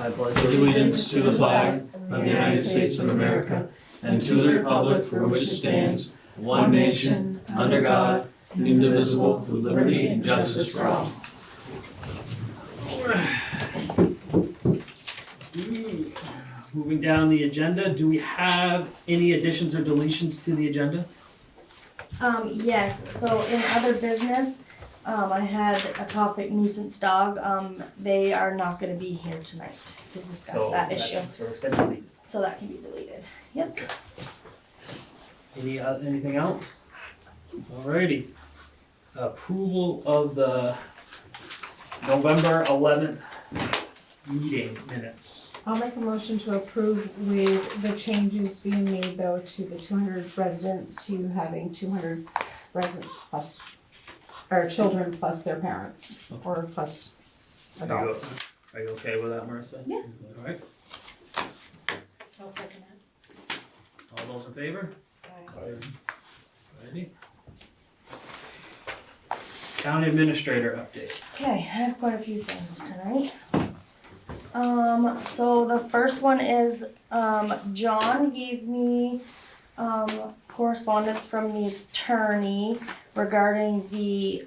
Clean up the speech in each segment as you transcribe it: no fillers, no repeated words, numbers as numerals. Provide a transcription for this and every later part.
I pledge allegiance to the flag of the United States of America and to the republic for which it stands, one nation, under God, indivisible, with liberty and justice for all. Moving down the agenda, do we have any additions or deletions to the agenda? Yes, so in other business, I had a topic nuisance dog, they are not gonna be here tonight to discuss that issue, So it's been deleted. so that can be deleted, yep. Anything else? Alrighty. Approval of the November 11th meeting minutes. I'll make a motion to approve with the changes being made though to the 200 residents to having 200 residents plus, or children plus their parents, or plus adults. Are you okay with that, Marissa? Yeah. Alright, I'll second it. all those in favor? Ready? Town administrator update. Okay, I have quite a few things tonight. So the first one is, John gave me, correspondence from the attorney regarding the,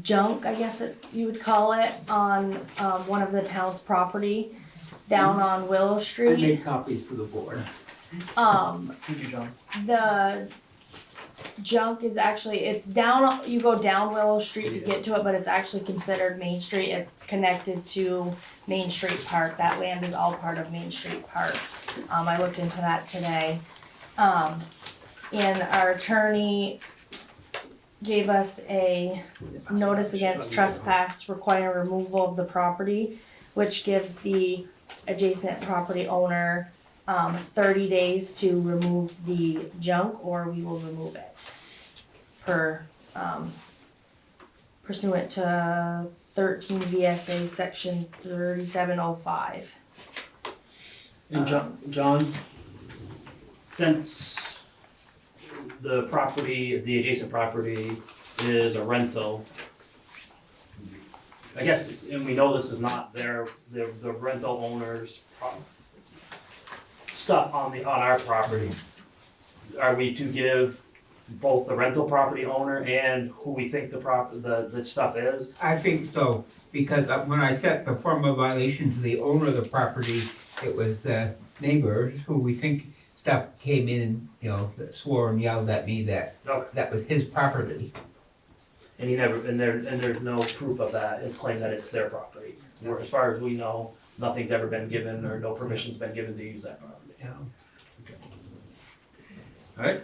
junk, I guess you would call it, on, one of the town's property down on Willow I Street. made copies for the board. Thank you, John. The junk is actually, it's down, you go down Willow Street to get to it, but it's actually considered Main Street. It's connected to Main Street Park. That land is all part of Main Street Park. I looked into that today. And our attorney gave us a notice against trespass requiring removal of the property, which gives the adjacent property owner 30 days to remove the junk, or we will remove it per pursuant to 13 VSA section 3705. And John, since the property, the adjacent property is a rental, I guess, and we know this is not the rental owner's stuff on our property. Are we to give both the rental property owner and who we think the stuff is? I think so, because when I set the formal violation to the owner of the property, it was the neighbor who we think stuff came in, that swore and yelled at me that Okay. that was his property. And he never, and there's no proof of that, his claim that it's their property. Or as far as we know, nothing's ever been given or no permission's been given to use that property. Alright,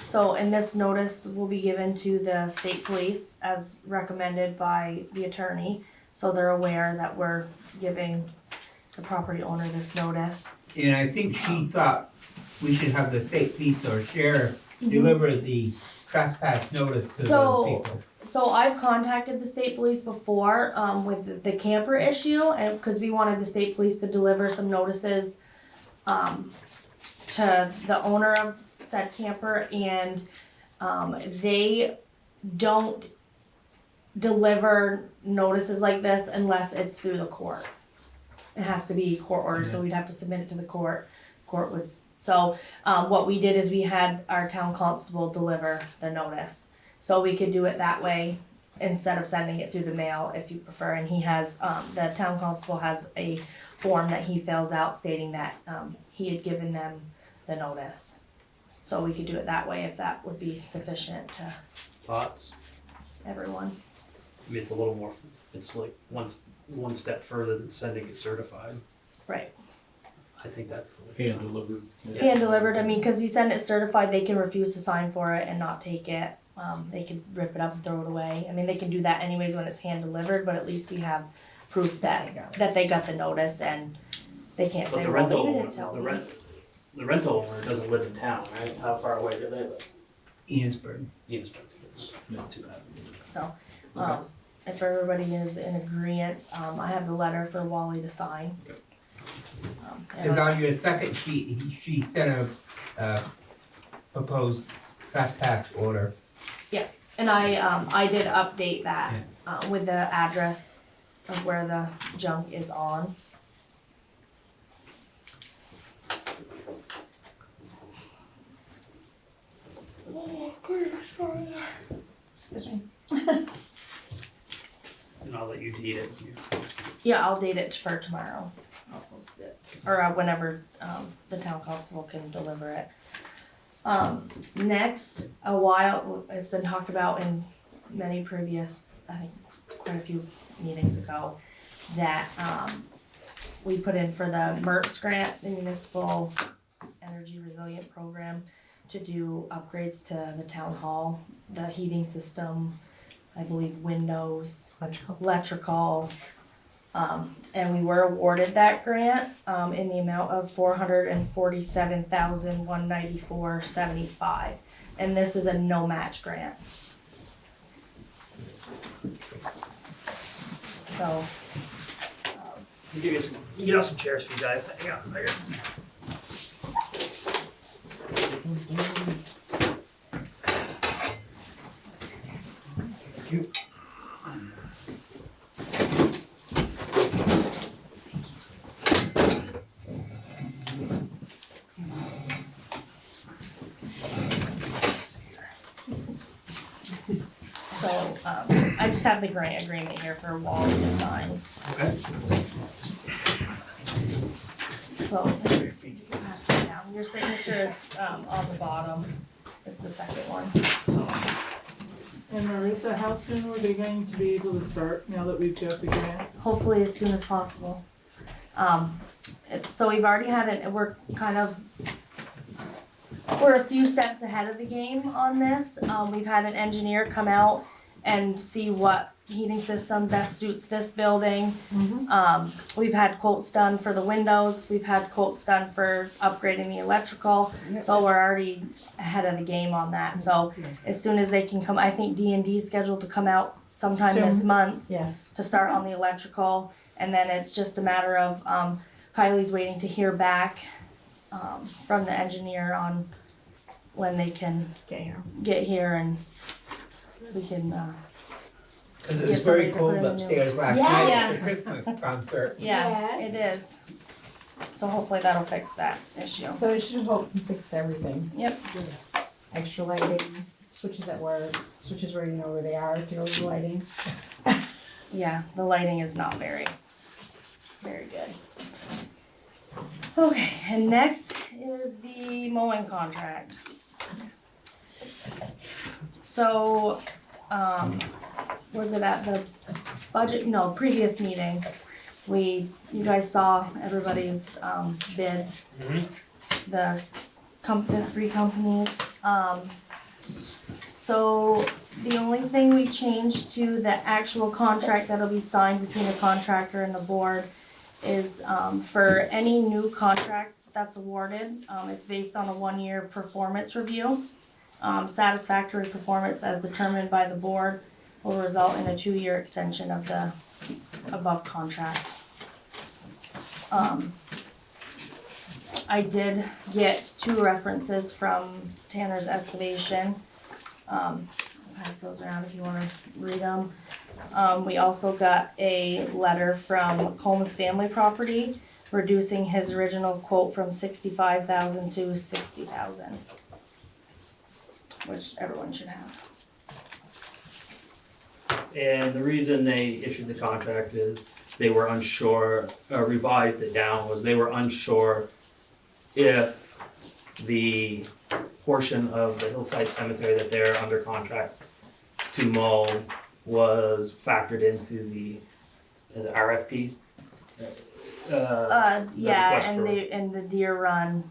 So, and this notice will be given to the state police as recommended by the attorney, so they're aware that we're giving the property owner this notice. And I think she thought we should have the state police or sheriff deliver the trespass notice to So- the people. So I've contacted the state police before, with the camper issue, and, cause we wanted the state police to deliver some notices, to the owner of said camper, and, they don't deliver notices like this unless it's through the court. It has to be court ordered, so we'd have to submit it to the court. Court would, so, what we did is we had our town constable deliver the notice. So we could do it that way instead of sending it through the mail if you prefer, and he has, the town constable has a form that he fills out stating that, he had given them the notice. So we could do it that way if that would be sufficient to thoughts? everyone. I mean, it's a little more, it's like one step further than sending it certified. Right. I think that's the way. Hand delivered. Hand delivered, I mean, cause you send it certified, they can refuse to sign for it and not take it. They could rip it up and throw it away. I mean, they can do that anyways when it's hand delivered, but at least we have proof that they got the notice, and they can't But say, the well, rental you owner, didn't tell me. the rental owner doesn't live in town, right? How far away do they live? Enosburg. Enosburg. Not too bad. So, Okay. if everybody is in agreement, I have the letter for Wally to sign. Okay. And Cause on your second sheet, she sent a proposed trespass order. And I did update that, with the address of where the junk is on. Excuse me. And I'll let you date it. Yeah, I'll date it for tomorrow. I'll post it, or whenever, the town council can deliver it. Next, it's been talked about in many previous, I think, quite a few meetings ago, that, we put in for the MERS grant, the Municipal Energy Resilient Program, to do upgrades to the town hall, the heating system, I believe windows, electrical. And we were awarded that grant, in the amount of $447,194.75. And this is a no match grant. So, Get out some chairs for you guys. Hang on, I got. Thank you. so, I just have the grant agreement here for Wally to sign. Okay. So, you can pass it down. Your signature is, on the bottom. It's the second one. And Marissa, how soon are they going to be able to start now that we've got the grant? Hopefully as soon as possible. So we've already had it, we're a few steps ahead of the game on this. We've had an engineer come out and see what heating system best suits this building. We've had quotes done for the windows, we've had quotes done for upgrading the electrical, so we're already ahead of the game on that. So as soon as they can come, I think D&D is scheduled to come out sometime this Soon. month Yes. to start on the electrical, and then it's just a matter of, Kylie's waiting to hear back, from the engineer on when they can get here and we can, Cause it Get was very somebody to cold put in the upstairs last Yeah. night at Yes. the Christmas concert. yeah, Yes. it is. So hopefully that'll fix that issue. So it should hope and fix everything. Yep, Extra lighting, switches at work, switches where you know where they are to go with the lighting. yeah, the lighting is not very good. Okay, and next is the mowing contract. So, was it at the previous meeting, you guys saw everybody's, bids. The three companies, so the only thing we changed to the actual contract that'll be signed between the contractor and the board is, for any new contract that's awarded, it's based on a 1-year performance review. Satisfactory performance as determined by the board will result in a 2-year extension of the above contract. I did get 2 references from Tanner's Excavation. I'll pass those around if you wanna read them. We also got a letter from Coleman's Family Property, reducing his original quote from $65,000 to $60,000. Which everyone should have. And the reason they issued the contract is they were unsure, revised it down, was they were unsure if the portion of the hillside cemetery that they're under contract to mow was factored into the, is it RFP? Yeah, request and for- the Deer Run.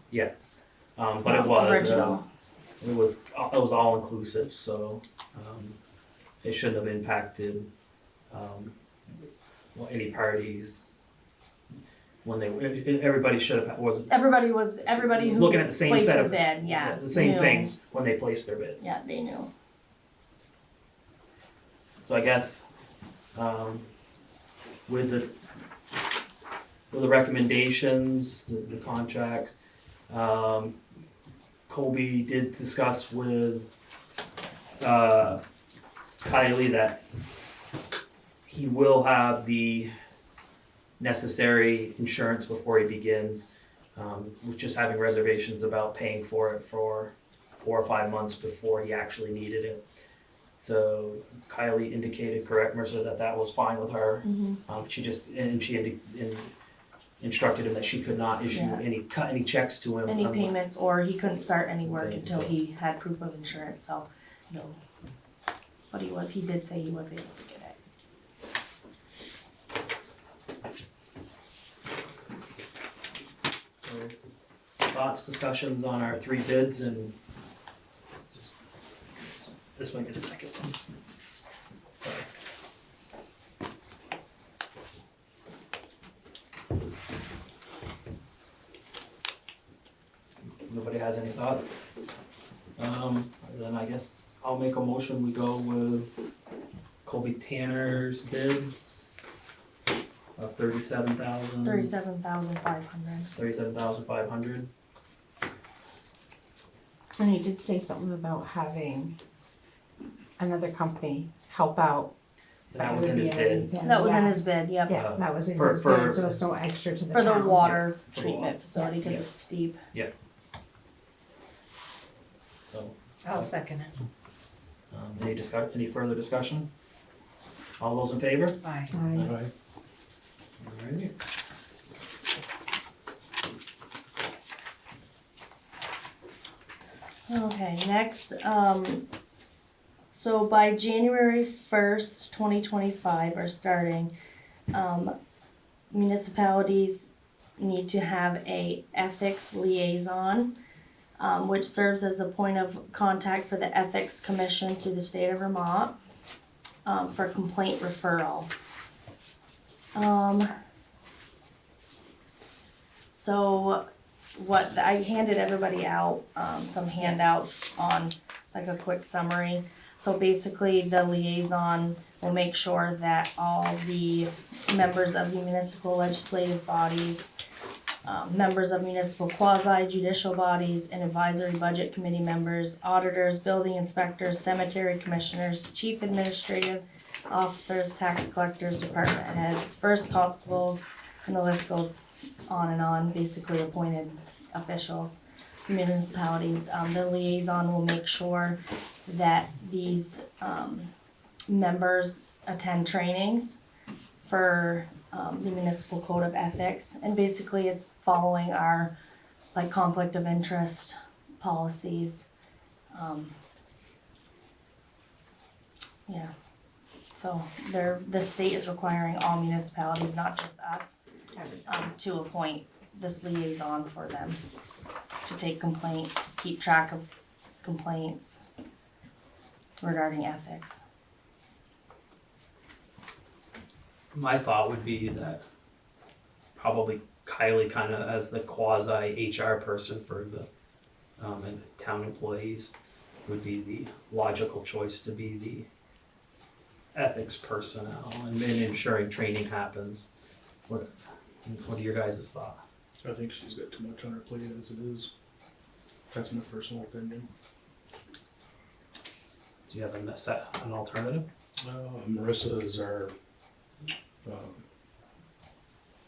But it was, Original. it was all inclusive, so, it shouldn't have impacted, any parties. When everybody should have, Everybody who looking at the same placed set the of, bid, yeah. the same knew. things when they placed their bid. Yeah, they knew. So I guess, with the recommendations, the contracts, Colby did discuss with, Kylie that he will have the necessary insurance before he begins. We're just having reservations about paying for it for 4 or 5 months before he actually needed it. So Kylie indicated, correct, Mercer, that was fine with her. She just, and she instructed him that she could not issue Yeah. cut any checks to him. Any payments, or he couldn't start any work until he had proof of insurance, so, no. But he did say he was able to get it. So, thoughts, discussions on our 3 bids, and this might be the second one. Sorry. Nobody has any thought? Then I guess I'll make a motion, we go with Colby Tanner's bid of $37,500. $37,500. And he did say something about having another company help out. That was in his bid. That was in his bid, yep. Yeah, that was in For- his for- bid, so it's no extra to the For the town. water For the treatment water. facility, cause Yeah. it's steep. So, I'll second it. any further discussion? All those in favor? Aye. Aye. Alrighty. Okay, next, so by January 1st, 2025 are starting, municipalities need to have a ethics liaison, which serves as the point of contact for the Ethics Commission through the state of Vermont, for complaint referral. So what, I handed everybody out, some handouts on like a quick summary. So basically, the liaison will make sure that all the members of the municipal legislative bodies, members of municipal quasi judicial bodies and advisory budget committee members, auditors, building inspectors, cemetery commissioners, chief administrative officers, tax collectors, department heads, first constables, and the list goes on, basically appointed officials, municipalities. The liaison will make sure that these members attend trainings for the municipal code of ethics, and basically it's following our like conflict of interest policies. Yeah, so the state is requiring all municipalities, not just us, to appoint this liaison for them to take complaints, keep track of complaints regarding ethics. My thought would be that probably Kylie kind of as the quasi HR person for the and town employees would be the logical choice to be the ethics personnel and then ensuring training happens. What are your guys' thoughts? I think she's got too much on her plate as it is. That's my personal opinion. Do you have an alternative? Marissa is our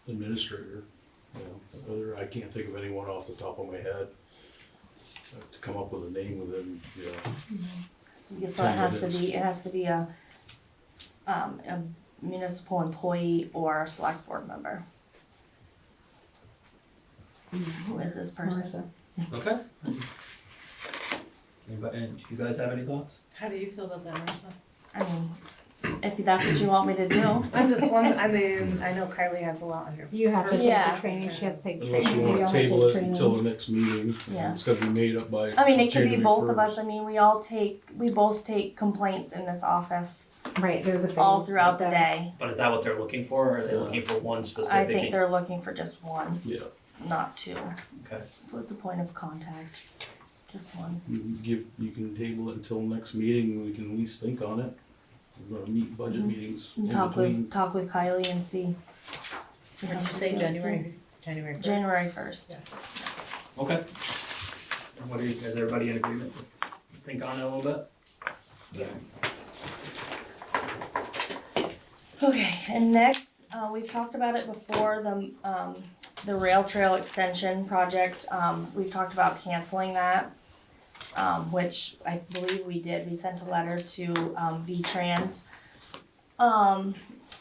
administrator. I can't think of anyone off the top of my head to come up with a name within. So it has to be a municipal employee or a select board member. Who is this person? Marissa. Okay. Anybody, and you guys have any thoughts? How do you feel about that, Marissa? I mean, if that's what you want me to do. I'm just wondering, I mean, I know Kylie has a lot on her. You have to take Yeah. the training, she has to take the Unless training. you we want all to take table it training. until the next meeting. Yeah. It's got to be made up by. I mean, it could be January both of us. 1st. I mean, we both take complaints in this office Right, they're the things. all throughout the so- day. But is that what they're looking for, or are they looking for one I specific? think they're looking for just one, Yeah, not two. Okay. So it's a point of contact, just one. you can table it until next meeting, we can at least think on it. We're gonna meet budget Mhm. meetings in Talk between. with Kylie and see. What did you say, January 1st? January 1st. Yeah. Okay. And is everybody in agreement? Think on it a little bit? Okay, and next, we've talked about it before, the rail trail extension project, we've talked about canceling that. Which I believe we did, we sent a letter to, V-Trans.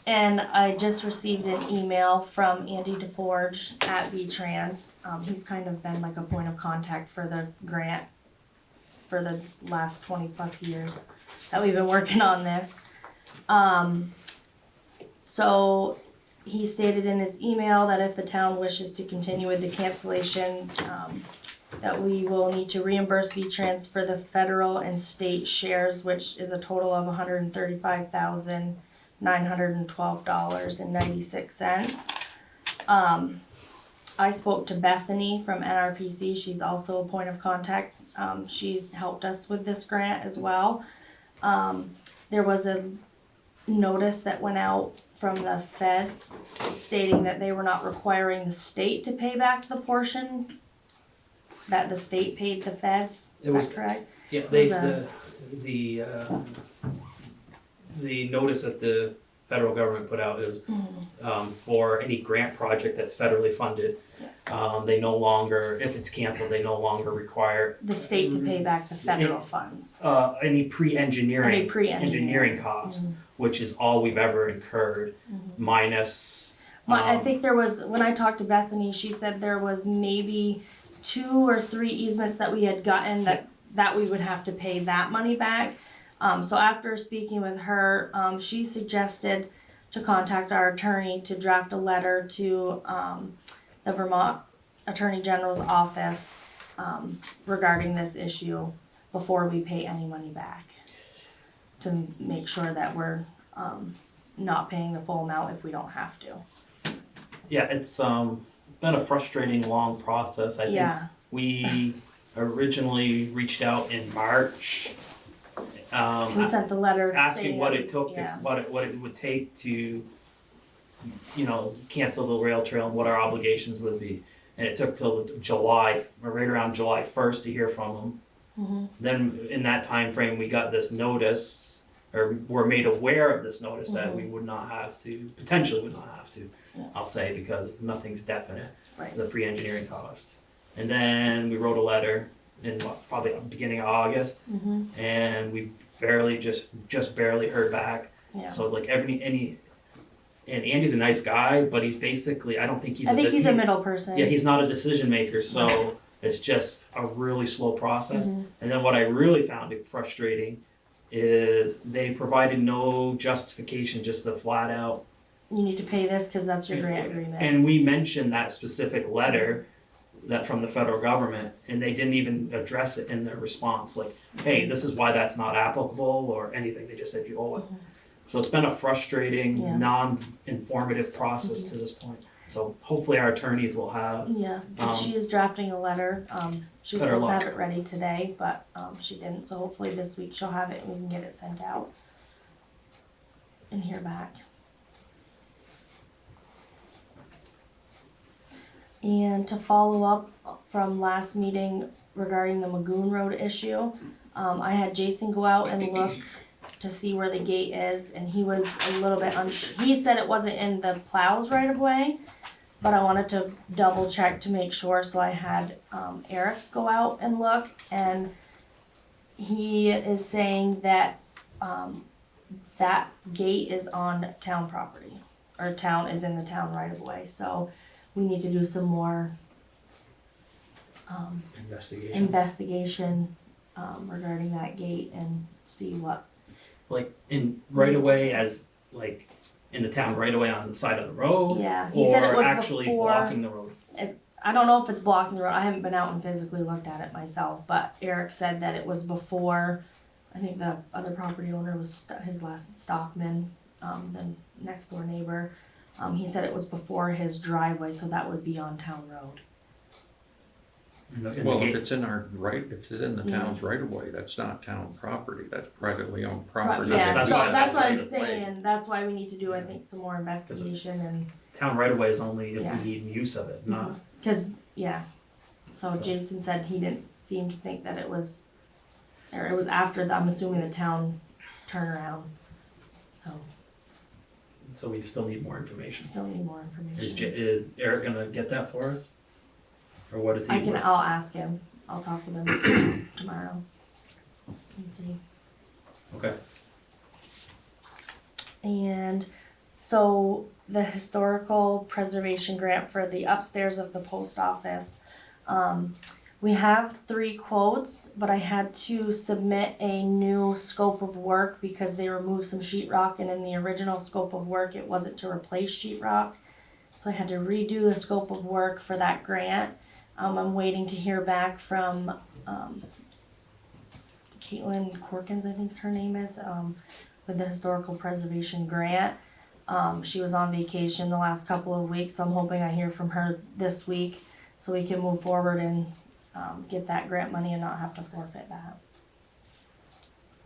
And I just received an email from Andy DeForge at V-Trans. He's kind of been like a point of contact for the grant for the last 20+ years that we've been working on this. So he stated in his email that if the town wishes to continue with the cancellation, that we will need to reimburse V-Trans for the federal and state shares, which is a total of $135,912.96. I spoke to Bethany from NRPC. She's also a point of contact. She helped us with this grant as well. There was a notice that went out from the feds stating that they were not requiring the state to pay back the portion that the state paid the feds. Is that correct? Yeah, Was the notice that the federal government put out is for any grant project that's federally funded, they no longer, if it's canceled, they no longer require the state to pay back the federal funds. any pre-engineering Any pre-engineering. engineering costs, which is all we've ever incurred, minus. I think there was, when I talked to Bethany, she said there was maybe 2 or 3 easements that we had gotten that we would have to pay that money back. So after speaking with her, she suggested to contact our attorney to draft a letter to the Vermont Attorney General's office regarding this issue before we pay any money back, to make sure that we're not paying the full amount if we don't have to. Yeah, it's been a frustrating long process. I think we originally reached out in March. We sent the letter asking what it took yeah. to what it would take to cancel the rail trail and what our obligations would be, and it took till July, or right around July 1st, to hear from them. Then in that time frame we got this notice, or were made aware of this notice that we would not have to, potentially would not have to, I'll say, because nothing's definite, the pre-engineering cost. And then we wrote a letter in probably the beginning of August, and we barely just barely heard back. So like and Andy's a nice guy, but he's basically, I think he's a middle person. Yeah, he's not a decision maker, so it's just a really slow process. And then what I really found it frustrating is they provided no justification, just a flat out, you need to pay this because that's your grant agreement. And we mentioned that specific letter that from the federal government, and they didn't even address it in their response, like, hey, this is why that's not applicable or anything. They just said you owe it. So it's been a frustrating, non-informative process to this point. So hopefully our attorneys will have. She is drafting a letter. She was supposed to have it ready today, but she didn't. So hopefully this week she'll have it and we can get it sent out and hear back. And to follow up from last meeting regarding the Magoon Road issue, I had Jason go out and look to see where the gate is, and he was a little bit unsure. He said it wasn't in the plows right of way, but I wanted to double check to make sure, so I had Eric go out and look, and he is saying that that gate is on town property, or town is in the town right of way, so we need to do some more investigation regarding that gate and see what. Like in right away, as like in the town right away on the side of the road, He said it was actually before, blocking the road. I don't know if it's blocking the road. I haven't been out and physically looked at it myself, but Eric said that it was before. I think the other property owner was his last Stockman, the next door neighbor. He said it was before his driveway, so that would be on town road. Well, if it's in if it's in the town's right of way, that's not town property, that's privately owned property. That's what I'm saying. That's why we need to do, I think, some more investigation and. Town right of way is only if we need use of it, not. So Jason said he didn't seem to think that it was, or it was after I'm assuming the town turnaround, so. So we still need more information. Still need more information. Is Eric gonna get that for us? Or what is he? I'll ask him. I'll talk with him tomorrow and see. Okay. And so the historical preservation grant for the upstairs of the post office. We have 3 quotes, but I had to submit a new scope of work because they removed some sheetrock, and in the original scope of work it wasn't to replace sheetrock. So I had to redo the scope of work for that grant. I'm waiting to hear back from Caitlin Corkins, I think her name is, with the historical preservation grant. She was on vacation the last couple of weeks, so I'm hoping I hear from her this week so we can move forward and get that grant money and not have to forfeit that.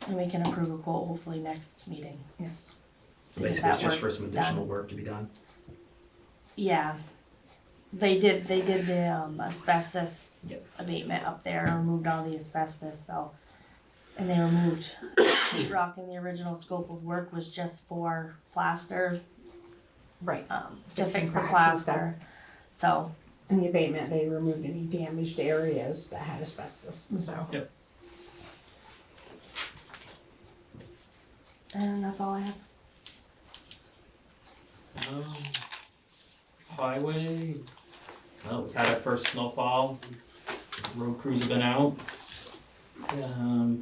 And we can approve a quote hopefully next meeting. Yes. So basically it's just for some additional work to be done. Yeah. They did the asbestos Yep. abatement up there, removed all the asbestos, so. And they removed sheetrock, in the original scope of work was just for plaster, Right. to Fixing fix the cracks and stuff. plaster. So, In the abatement, they removed any damaged areas that had asbestos, so. Yep. and that's all I have. Highway, well, we've had our first snowfall, road crews have been out.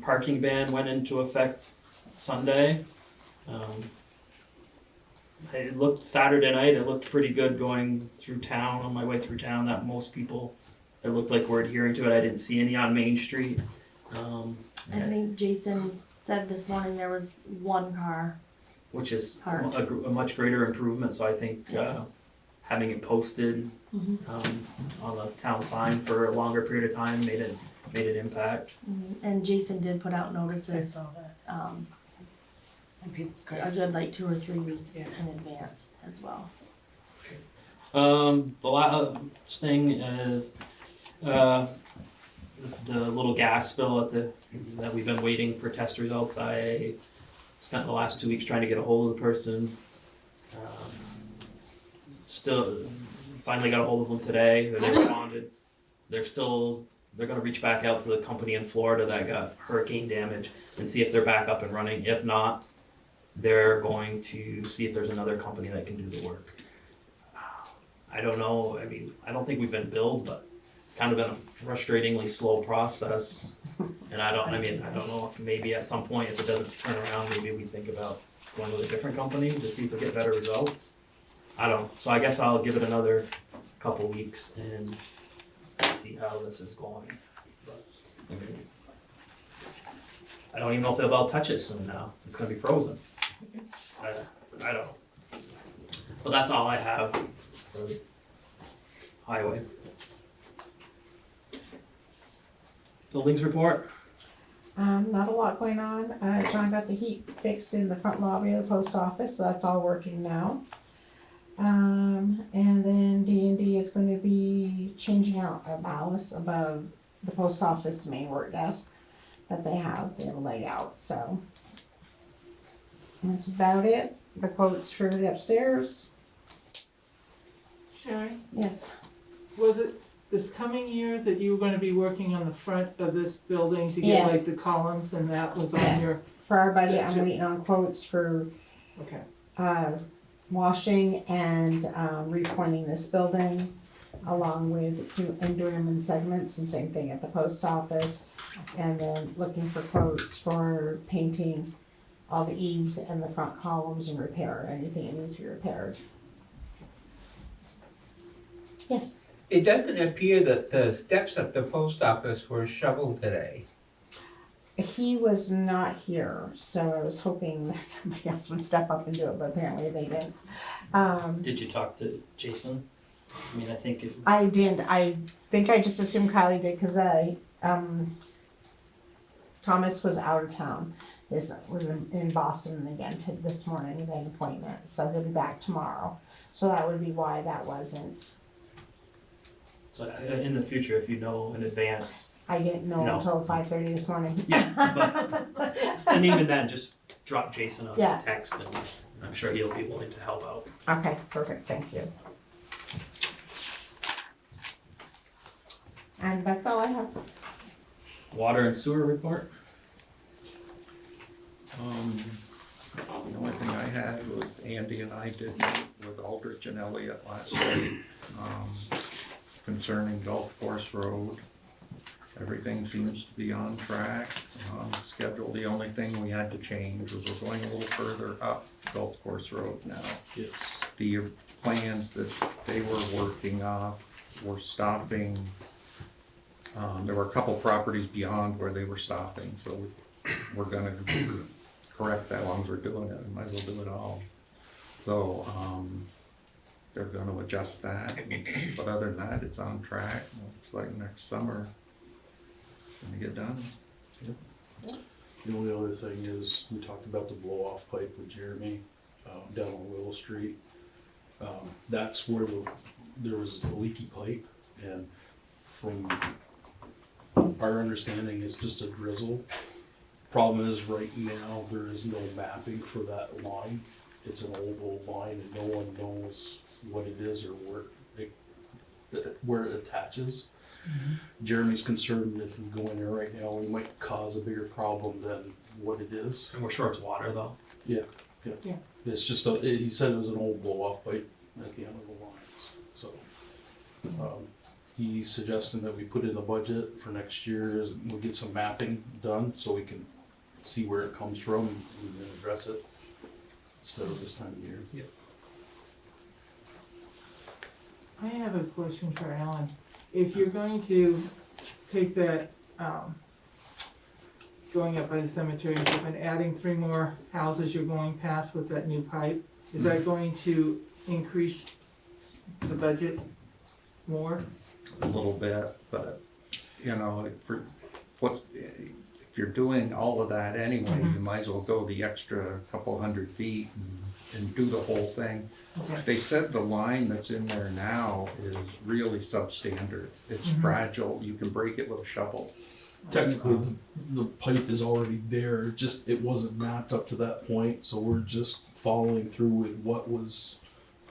Parking ban went into effect Sunday. It looked Saturday night, it looked pretty good going through town, on my way through town, that most people, it looked like we're adhering to it, I didn't see any on Main Street. I think Jason said this morning there was 1 car. Which is Hard. a much greater improvement, so I think, Yes. having it posted, on the town sign for a longer period of time made it impact. And Jason did put out I notices, saw that. And people's a cars. good like 2 or 3 weeks Yeah. in advance as well. The last thing is, the little gas spill that we've been waiting for test results. I spent the last 2 weeks trying to get a hold of the person. Still, finally got a hold of them today, they responded. They're gonna reach back out to the company in Florida that got hurricane damage and see if they're back up and running. If not, they're going to see if there's another company that can do the work. I don't know, I mean, I don't think we've been billed, but it's kind of been a frustratingly slow process. And I don't know if maybe at some point, if it doesn't turn around, maybe we think about going with a different company to see if we get better results. I don't know, so I guess I'll give it another couple weeks and see how this is going. But, I mean, I don't even know if they'll be able to touch it soon now, it's gonna be frozen. I don't know. But that's all I have for highway. Buildings report? Not a lot going on. John got the heat fixed in the front lobby of the post office, so that's all working now. And then D&D is going to be changing out a ballast above the post office main work desk that they have laid out, so. And that's about it. The quotes for the upstairs. Sharon, Yes. was it this coming year that you were gonna be working on the front of this building to get like Yes. the columns and that was on Yes. your, For our budget, I'm waiting on quotes for okay. washing and repointing this building, along with doing them in segments, and same thing at the post office. And then looking for quotes for painting all the eaves and the front columns and repair anything that needs to be repaired. Yes. It doesn't appear that the steps at the post office were shoveled today. He was not here, so I was hoping that somebody else would step up and do it, but apparently they didn't. Did you talk to Jason? I mean, I think it, I didn't. I think I just assumed Kylie did because Thomas was out of town. Was in Boston again this morning. He had an appointment, so he'll be back tomorrow. So that would be why that wasn't. so in the future, if you know in advance, I didn't know No. until 5:30 this morning. yeah, but, and even then, just drop Jason a Yeah. text and I'm sure he'll be willing to help out. Okay, perfect, thank you. And that's all I have. Water and sewer report? The only thing I had was Andy and I did meet with Aldrich and Elliott last week, concerning Golf Course Road. Everything seems to be on track, on schedule. The only thing we had to change was we're going a little further up Golf Course Road now. Yes. The plans that they were working off were stopping. There were a couple properties beyond where they were stopping, so we're gonna correct that. As long as we're doing it, we might as well do it all. So, they're gonna adjust that, but other than that, it's on track. Looks like next summer, it's gonna get done. The only other thing is, we talked about the blow-off pipe with Jeremy, down on Willow Street. That's where there was a leaky pipe, and from our understanding, it's just a drizzle. Problem is, right now, there is no mapping for that line. It's an old line, and no one knows what it is or where it attaches. Jeremy's concerned if we go in there right now, we might cause a bigger problem than what it is. And we're sure it's water though. Yeah. Yeah. It's just he said it was an old blow-off pipe at the end of the lines, so. He's suggesting that we put in the budget for next year, we'll get some mapping done, so we can see where it comes from and then address it instead of this time of year. Yep. I have a question for Alan. If you're going to take that, going up by the cemetery and stuff and adding 3 more houses you're going past with that new pipe, is that going to increase the budget more? A little bit, but, you know, if you're doing all of that anyway, you might as well go the extra couple hundred feet and do the whole thing. Okay. They said the line that's in there now is really substandard. It's fragile, you can break it with a shovel. Technically, the pipe is already there, it wasn't mapped up to that point, so we're just following through with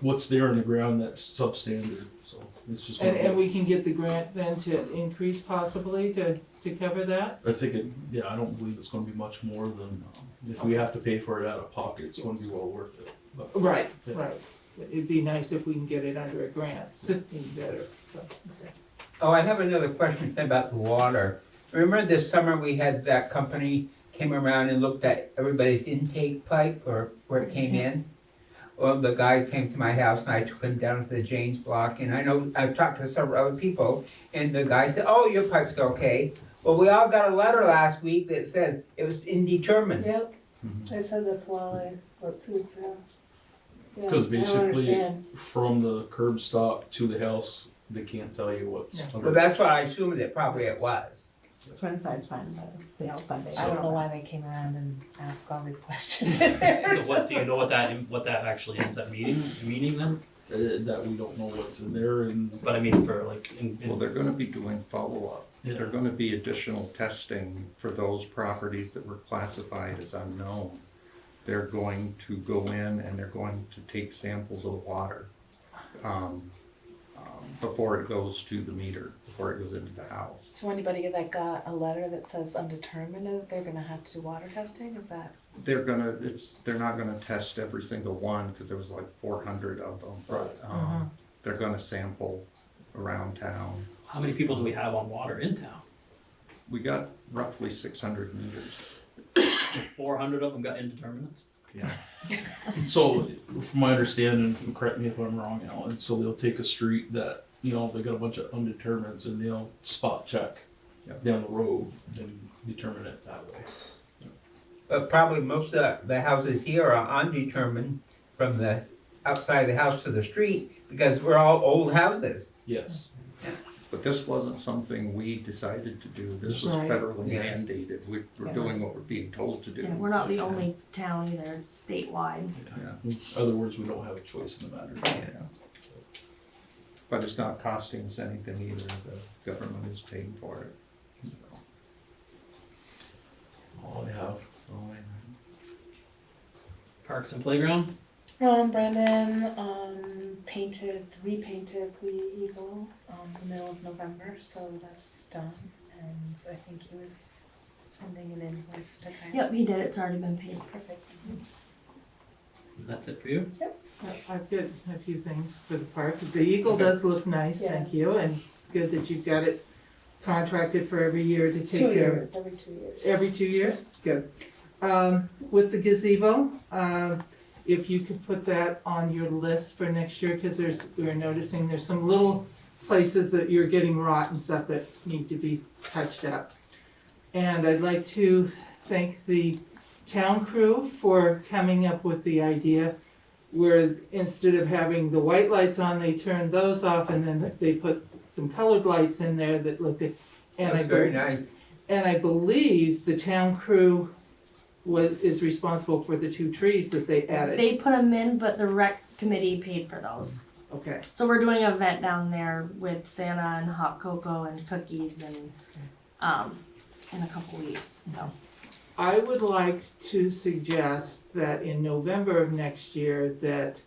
what's there in the ground that's substandard, so it's just. And we can get the grant then to increase possibly to cover that? I think I don't believe it's gonna be much more than, if we have to pay for it out of pocket, it's gonna be well worth it. But, Right, Yeah. right. It'd be nice if we can get it under a grant, something better, so, okay. Oh, I have another question about the water. Remember this summer we had that company came around and looked at everybody's intake pipe or where it came in? Well, the guy came to my house and I took him down to the James block, and I know, I've talked to several other people, and the guy said, oh, your pipe's okay. Well, we all got a letter last week that says it was indeterminate. Yep, I said that's why, about 2 weeks ago. Yeah, Cause I don't basically, understand. from the curb stop to the house, they can't tell you what's Yeah. under. Well, that's what I assumed it probably it was. Swenside's fine, but the outside they. I don't know why they came around and asked all these questions. So what, do you know what that actually ends up meaning then? That we don't know what's in there, and But I mean, for like, Well, they're gonna be doing follow-up. Yeah. They're gonna be additional testing for those properties that were classified as unknown. They're going to go in and they're going to take samples of the water, before it goes to the meter, before it goes into the house. So anybody that got a letter that says undetermined, they're gonna have to do water testing, is that? They're not gonna test every single one, cause there was like 400 of them, but, they're gonna sample around town. how many people do we have on water in town? We got roughly 600 meters. So 400 of them got indeterminates? Yeah. so, from my understanding, and correct me if I'm wrong, Alan, so they'll take a street that, they got a bunch of undetermineds and they'll spot check Yep. down the road and determine it that way. But probably most of the houses here are undetermined from the outside of the house to the street, because we're all old houses. Yes. But this wasn't something we decided to do, this was Right. federally Yeah. mandated, we're Yeah. doing what we're being told to do. Yeah, we're not the only town either, it's statewide. Yeah. In other words, we don't have a choice in the matter. Yeah. But it's not costing us anything either, the government is paying for it. All I have. Oh, Parks and playground? Brandon, repainted the eagle, the middle of November, so that's done. And I think he was sending an invoice to Kyle. Yep, he did, it's already been paid. Perfect. That's it for you? I've got a few things for the park. The eagle does look nice, Yeah. thank you, and it's good that you've got it contracted for every year to take 2 care of. years, every 2 years. Every 2 years? Good. With the gazebo, if you could put that on your list for next year, because we're noticing there's some little places that you're getting rot and stuff that need to be touched up. And I'd like to thank the town crew for coming up with the idea where instead of having the white lights on, they turned those off and then they put some colored lights in there that looked at. That's very nice. And I believe the town crew is responsible for the 2 trees that they added. They put them in, but the rec committee paid for those. Okay, So we're doing an event down there with Santa and hot cocoa and cookies and, in a couple weeks, so. I would like to suggest that in November of next year, that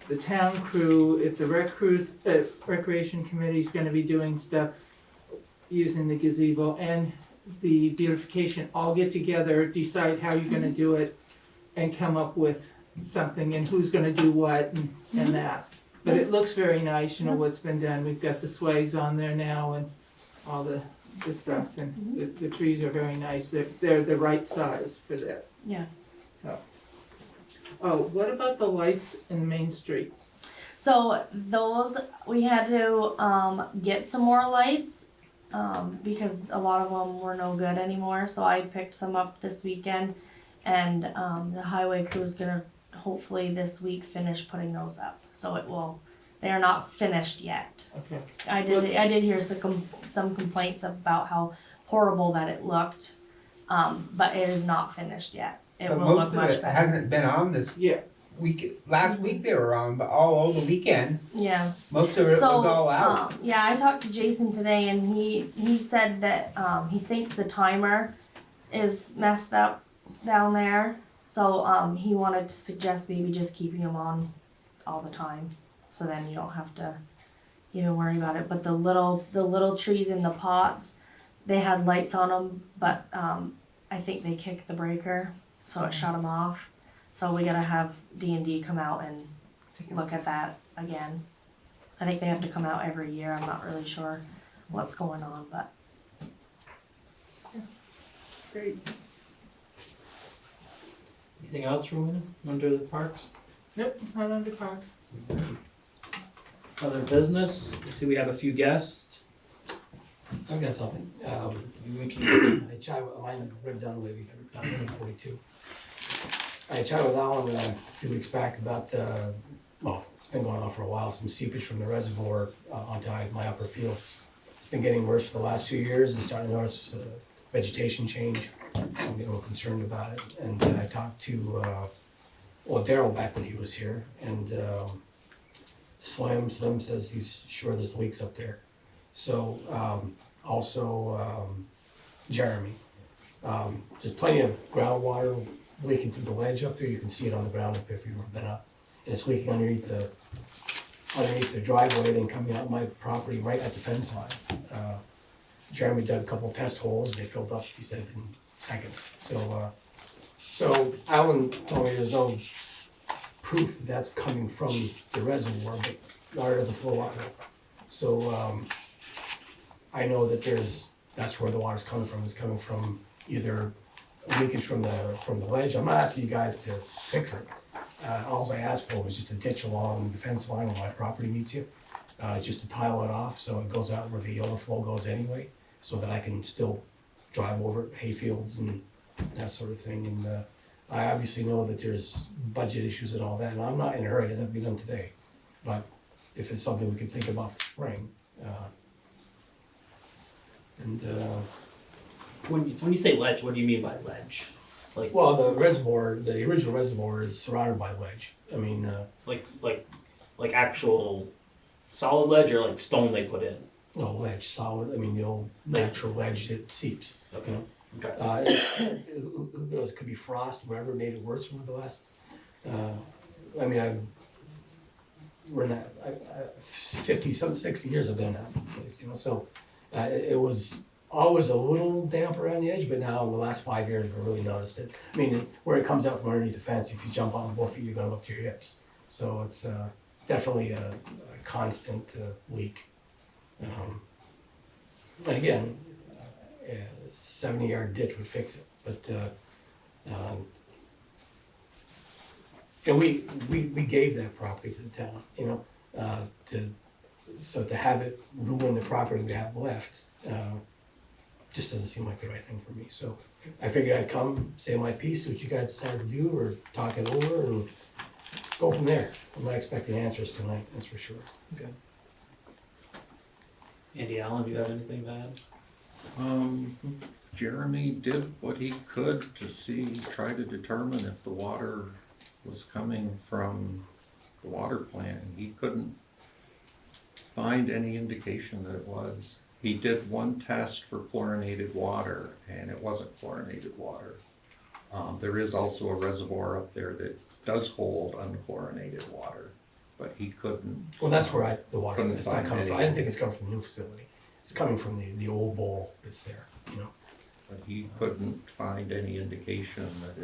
the town crew, if the recreation committee's gonna be doing stuff using the gazebo and the beautification, all get together, decide how you're gonna do it, and come up with something, and who's gonna do what, and that. But it looks very nice, you know, what's been done, we've got the swags on there now, and all the stuff, and the trees are very nice, they're the right size for that. Yeah. Oh, what about the lights in Main Street? So those, we had to, get some more lights, because a lot of them were no good anymore, so I picked some up this weekend. And, the highway crew's gonna hopefully this week finish putting those up, so they are not finished yet. Okay. I did hear some complaints about how horrible that it looked, but it is not finished yet. It But will most look of much it better. hasn't been on this Yeah, week. Last week they were on, but all over the weekend, Yeah. most of it was all out. Yeah, I talked to Jason today and he said that, he thinks the timer is messed up down there. So, he wanted to suggest maybe just keeping them on all the time. So then you don't have to even worry about it. But the little trees in the pots, they had lights on them, but, I think they kicked the breaker, so it shut them off. So we gotta have D&D come out and look at that again. I think they have to come out every year, I'm not really sure what's going on, but. great. Anything else, Rowena, under the parks? Nope, not under parks. Other business? You see we have a few guests. I've got something. We can, I chatted with mine, Rick Dunleavy, down in 42. I chatted with Alan a few weeks back about, well, it's been going on for a while, some seepage from the reservoir onto my upper fields. It's been getting worse for the last 2 years and starting to notice vegetation change. I'm getting a little concerned about it. And I talked to, Daryl back when he was here, and Slim says he's sure there's leaks up there. So, Jeremy, there's plenty of groundwater leaking through the ledge up there. You can see it on the ground up there if you've ever been up. And it's leaking underneath the driveway, then coming out my property right at the fence line. Jeremy dug a couple of test holes, they filled up, he said, in seconds. So Alan told me there's no proof that's coming from the reservoir, but water doesn't flow uphill. So, I know that that's where the water's coming from. It's coming from either leakage from the ledge. I'm not asking you guys to fix it. All I asked for was just a ditch along the fence line where my property meets you, just to tile it off so it goes out where the overflow goes anyway, so that I can still drive over hayfields and that sort of thing. And I obviously know that there's budget issues and all that, and I'm not in a hurry. It doesn't have to be done today, but if it's something we could think about for spring. when you say ledge, what do you mean by ledge? Like, Well, the original reservoir is surrounded by ledge. I mean, like actual solid ledge or like stone they put in? no, ledge, solid, I mean, the old natural ledge that seeps. Okay. Okay. Who knows, it could be frost, whatever made it worse over the last I mean, we're not, 50, 60 years I've been in that place, you know, so, it was always a little damp around the edge, but now in the last 5 years, I've really noticed it. I mean, where it comes out from underneath the fence, if you jump on both feet, you're gonna look to your hips. So it's, definitely a constant, leak. And again, a 70-yard ditch would fix it, but, and we gave that property to the town, you know, so to have it ruin the property we have left, just doesn't seem like the right thing for me. So I figured I'd come, say my piece, see what you guys decide to do, or talk it over, and go from there. I'm not expecting answers tonight, that's for sure. Okay. Andy Allen, do you have anything to add? Jeremy did what he could to try to determine if the water was coming from the water plant, and he couldn't find any indication that it was. He did one test for chlorinated water, and it wasn't chlorinated water. There is also a reservoir up there that does hold unchlorinated water, but he couldn't. Well, that's where the water's, Couldn't it's not find coming from. any. I didn't think it's coming from the new facility. It's coming from the old bowl that's there, you know. But he couldn't find any indication that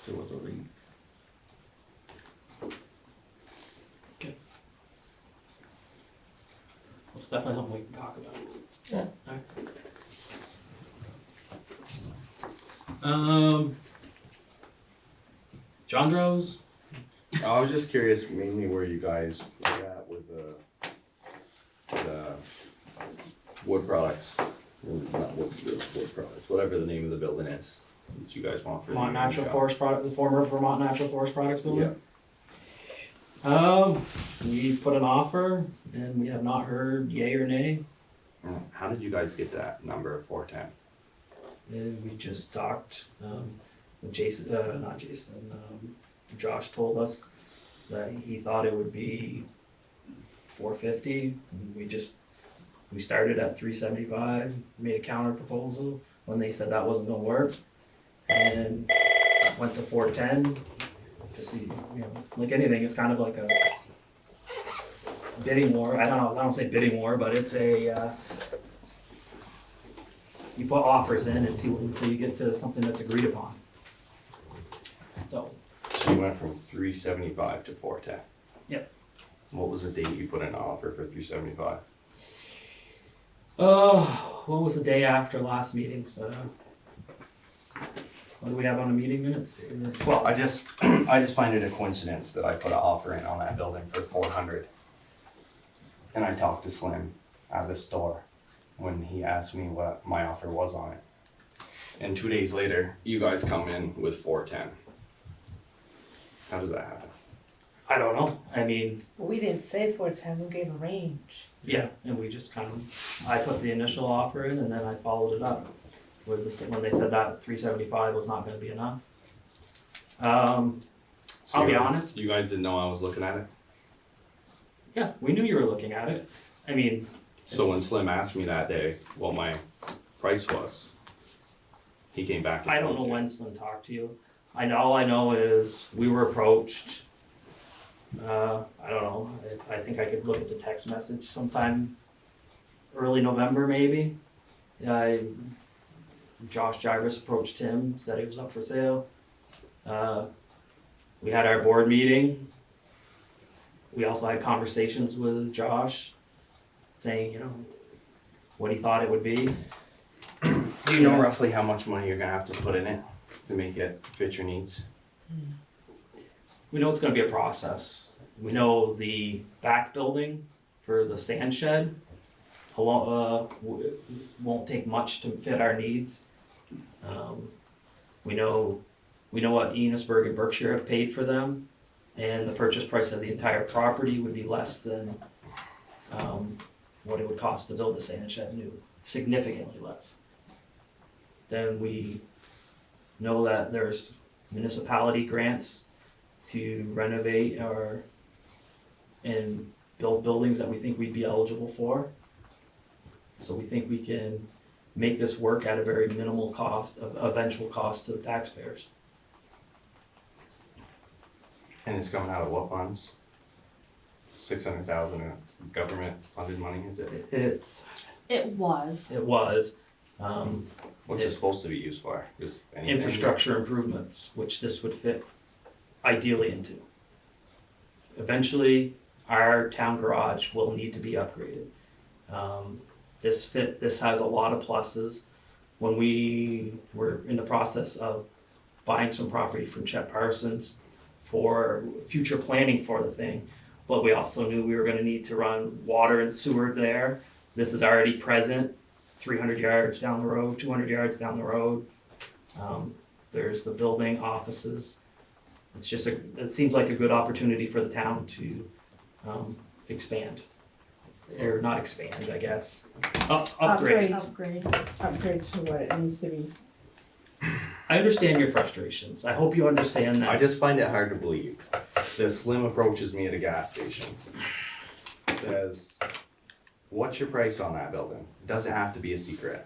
there was a leak. It's definitely something we can talk about. Yeah. Alright. John Droz? I was just curious mainly where you guys were at with the wood products, not wood products, whatever the name of the building is that you guys want for Vermont the Natural shop. Forest Product, the former Vermont Natural Forest Products building? Yeah. We put an offer and we have not heard yay or nay. How did you guys get that number of 410? And we just talked, with Jason, not Jason, Josh told us that he thought it would be 450. We started at 375, made a counter proposal when they said that wasn't gonna work. And went to 410 to see, you know, like anything, it's kind of like a bidding war. I don't say bidding war, but it's a, you put offers in and see until you get to something that's agreed upon. So, So you went from 375 to 410. Yep. What was the date you put in an offer for 375? what was the day after last meeting? So, what do we have on the meeting minutes? 12. I just find it a coincidence that I put an offer in on that building for 400. And I talked to Slim out of the store when he asked me what my offer was on it. And 2 days later, you guys come in with 410. How does that happen? I don't know. I mean, We didn't say 410, we gave a range. yeah, and we just kind of, I put the initial offer in and then I followed it up with when they said that 375 was not going to be enough. So I'll be you guys- honest. You guys didn't know I was looking at it? Yeah, we knew you were looking at it. I mean, So when Slim asked me that day what my price was, he came back and I don't told know you. when Slim talked to you. All I know is we were approached. I don't know. I think I could look at the text message sometime early November, maybe. Josh Jarvis approached him, said he was up for sale. We had our board meeting. We also had conversations with Josh, saying, you know, what he thought it would be. Do you know roughly how much money you're gonna have to put in it to make it fit your needs? We know it's gonna be a process. We know the back building for the sand shed won't take much to fit our needs. We know what Enosburg and Berkshire have paid for them, and the purchase price of the entire property would be less than what it would cost to build the sand shed new, significantly less. Then we know that there's municipality grants to renovate and build buildings that we think we'd be eligible for. So we think we can make this work at a very minimal cost, of eventual cost to the taxpayers. And it's coming out of what funds? 600,000 government funded money, is it? It was. It was, What's it supposed to be used for? Just anything? infrastructure improvements, which this would fit ideally into. Eventually, our town garage will need to be upgraded. This has a lot of pluses. When we were in the process of buying some property from Chet Parsons for future planning for the thing, but we also knew we were gonna need to run water and sewer there. This is already present, 300 yards down the road, 200 yards down the road. There's the building, offices. It's just it seems like a good opportunity for the town to expand. Or not expand, I guess. Upgrade. Upgrade to what it needs to be. I understand your frustrations. I hope you understand that. I just find it hard to believe that Slim approaches me at a gas station. Says, what's your price on that building? It doesn't have to be a secret.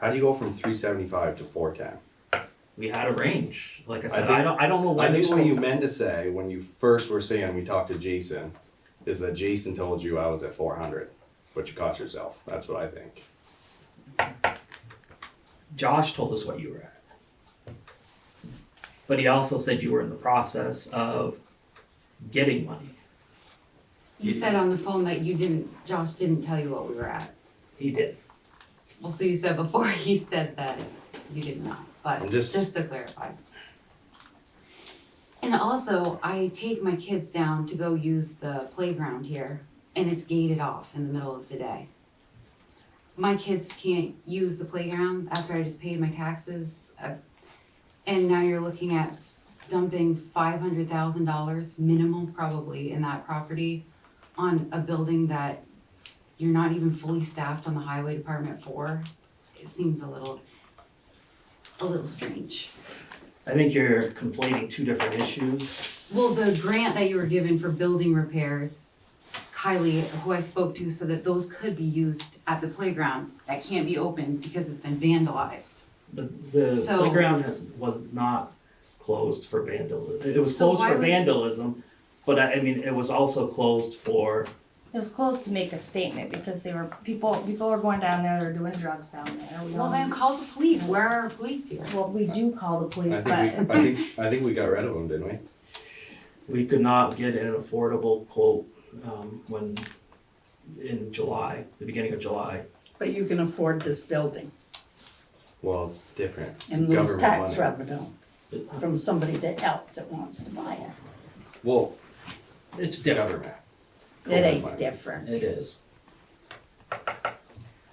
How do you go from 375 to 410? We had a range. Like I said, think- I don't know why I they think what you told- meant to say when you first were saying we talked to Jason is that Jason told you I was at 400, but you cost yourself. That's what I think. Josh told us what you were at. But he also said you were in the process of getting money. You said on the phone that Josh didn't tell you what we were at. He did. Well, so you said before he said that you did not, but I'm just- just to clarify. And also, I take my kids down to go use the playground here, and it's gated off in the middle of the day. My kids can't use the playground after I just paid my taxes, and now you're looking at dumping $500,000 minimum probably in that property on a building that you're not even fully staffed on the highway department for. It seems a little strange. I think you're conflating two different issues. Well, the grant that you were given for building repairs, Kylie, who I spoke to, said that those could be used at the playground. That can't be opened because it's been vandalized. The So- playground was not closed for vandalism. It was So closed why for would- vandalism, but I mean, it was also closed for, It was closed to make a statement because people were going down there, they're doing drugs down there. Well, then call the police. Where are our police here? Well, we do call the I police, think, but I think we got rid of them, didn't we? we could not get an affordable quote when, in July, the beginning of July. But you can afford this building Well, it's different. It's and lose government tax money. revenue from somebody that wants to buy it. Well, It's different. government. It ain't Money. different. It is.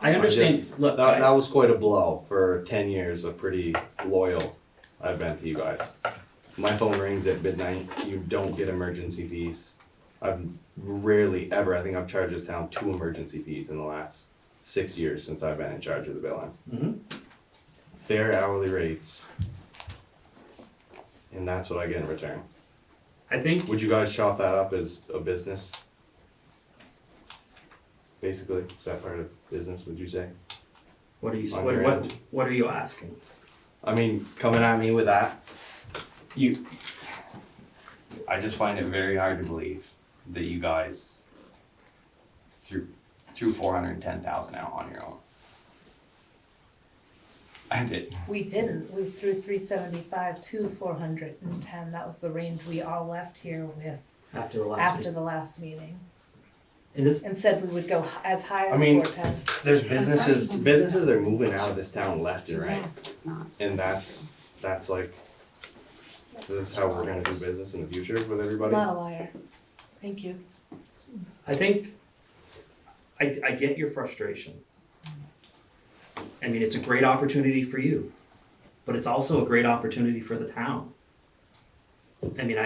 I understand, look, That guys, was quite a blow. For 10 years of pretty loyal I've been to you guys. My phone rings at midnight, you don't get emergency fees. I've rarely ever, I think I've charged this town 2 emergency fees in the last 6 years since I've been in charge of the billing. Mhm. Fair hourly rates. And that's what I get in return. I think, Would you guys chop that up as a business? Basically, is that part of business, would you say? what are you, On your end. what are you asking? I mean, coming at me with that, I just find it very hard to believe that you guys threw 410,000 out on your own. I did. We didn't, we threw 375 to 410, that was the range we all left here with After the last after meeting. the last meeting. And this, And said we would go as high I as mean, 410. There's businesses are moving out of this town left and right. Yes, it's not. And that's like, this is how we're gonna do business in the future with everybody. Not a liar. Thank you. I think, I get your frustration. I mean, it's a great opportunity for you, but it's also a great opportunity for the town. I mean,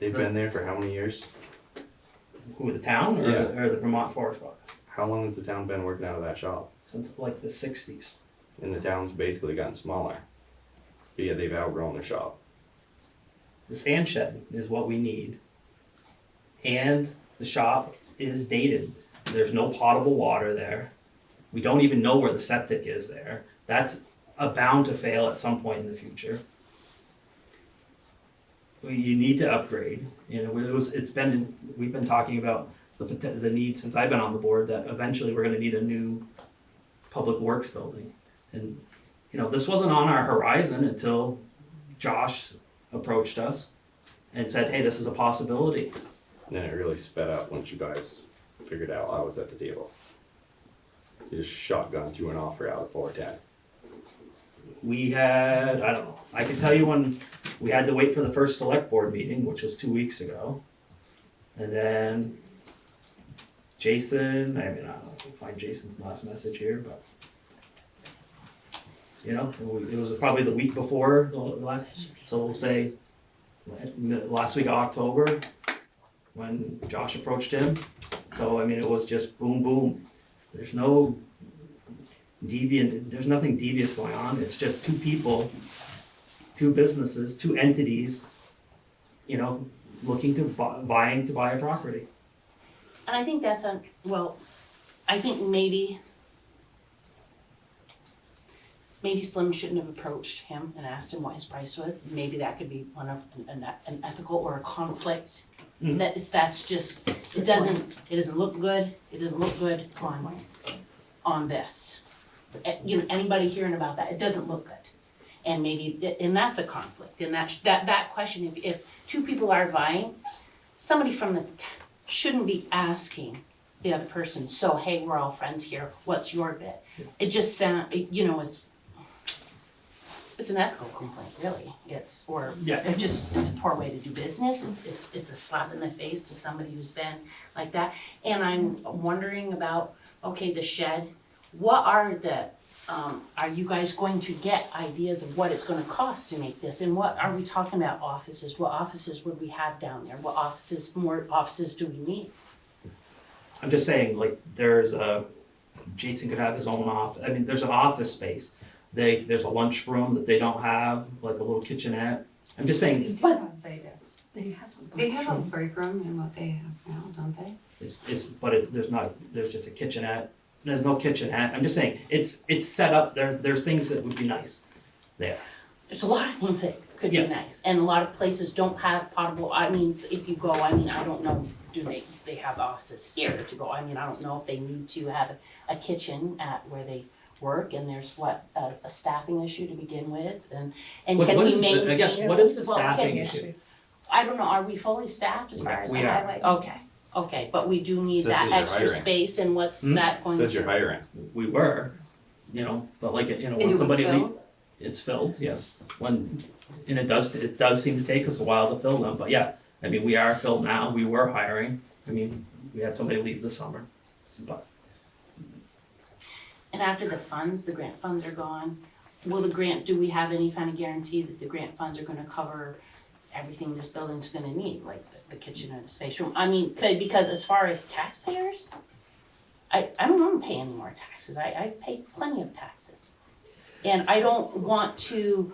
They've been there for how many years? who, the town or, Yeah. or the Vermont Forest Fire? How long has the town been working out of that shop? Since like the 60s. And the town's basically gotten smaller. But yeah, they've outgrown their shop. The sand shed is what we need. And the shop is dated. There's no potable water there. We don't even know where the septic is there. That's bound to fail at some point in the future. you need to upgrade. You know, we've been talking about the need since I've been on the board that eventually we're gonna need a new public works building. And, you know, this wasn't on our horizon until Josh approached us and said, hey, this is a possibility. And then it really sped up once you guys figured out I was at the table. You just shotgun threw an offer out at 410. We had, I don't know, I can tell you when we had to wait for the first select board meeting, which was 2 weeks ago. And then Jason, I mean, I don't know if we can find Jason's last message here, but you know, it was probably the week before the last, so we'll say last week of October when Josh approached him. So, I mean, it was just boom, boom. There's no there's nothing devious going on. It's just two people, two businesses, two entities, you know, looking to buy a property. And I think that's I think maybe Slim shouldn't have approached him and asked him what his price was. Maybe that could be one of an ethical or a conflict. Mm-hmm. That's just, it doesn't look good. It doesn't look good on this. You know, anybody hearing about that, it doesn't look good. And maybe, and that's a conflict. And that question, if two people are vying, somebody from the shouldn't be asking the other person, so hey, we're all friends here, what's your bid? It just sounds, you know, it's an ethical complaint, really. It's a poor way to do business. It's a slap in the face to somebody who's been like that. And I'm wondering about, okay, the shed, what are you guys going to get ideas of what it's gonna cost to make this? And what are we talking about offices? What offices would we have down there? More offices do we need? I'm just saying, like, Jason could have his own office. I mean, there's an office space. There's a lunch room that they don't have, like a little kitchenette. I'm just saying. But they have a break room in what they have now, don't they? There's just a kitchenette. There's no kitchenette. I'm just saying, it's set up, there's things that would be nice there. There's a lot of things that could be nice, and a lot of places don't have potable, I mean, if you go, I mean, I don't know, do they have offices here to go? I mean, I don't know if they need to have a kitchen at where they work, and there's a staffing issue to begin with, and can we maintain? I guess, what is the staffing issue? I don't know, are we fully staffed as far as the highway? Okay, but we do need Says that that you're extra hiring. space, and what's that going to? Says you're hiring. We were, you know, but like, you know, And when it was somebody filled? leaves, it's filled, yes. And it does seem to take us a while to fill them, but yeah, I mean, we are filled now, we were hiring. I mean, we had somebody leave this summer, but. And after the grant funds are gone, do we have any kind of guarantee that the grant funds are gonna cover everything this building's gonna need, like the kitchen or the space room? I mean, because as far as taxpayers, I don't wanna pay any more taxes, I pay plenty of taxes. And I don't want to,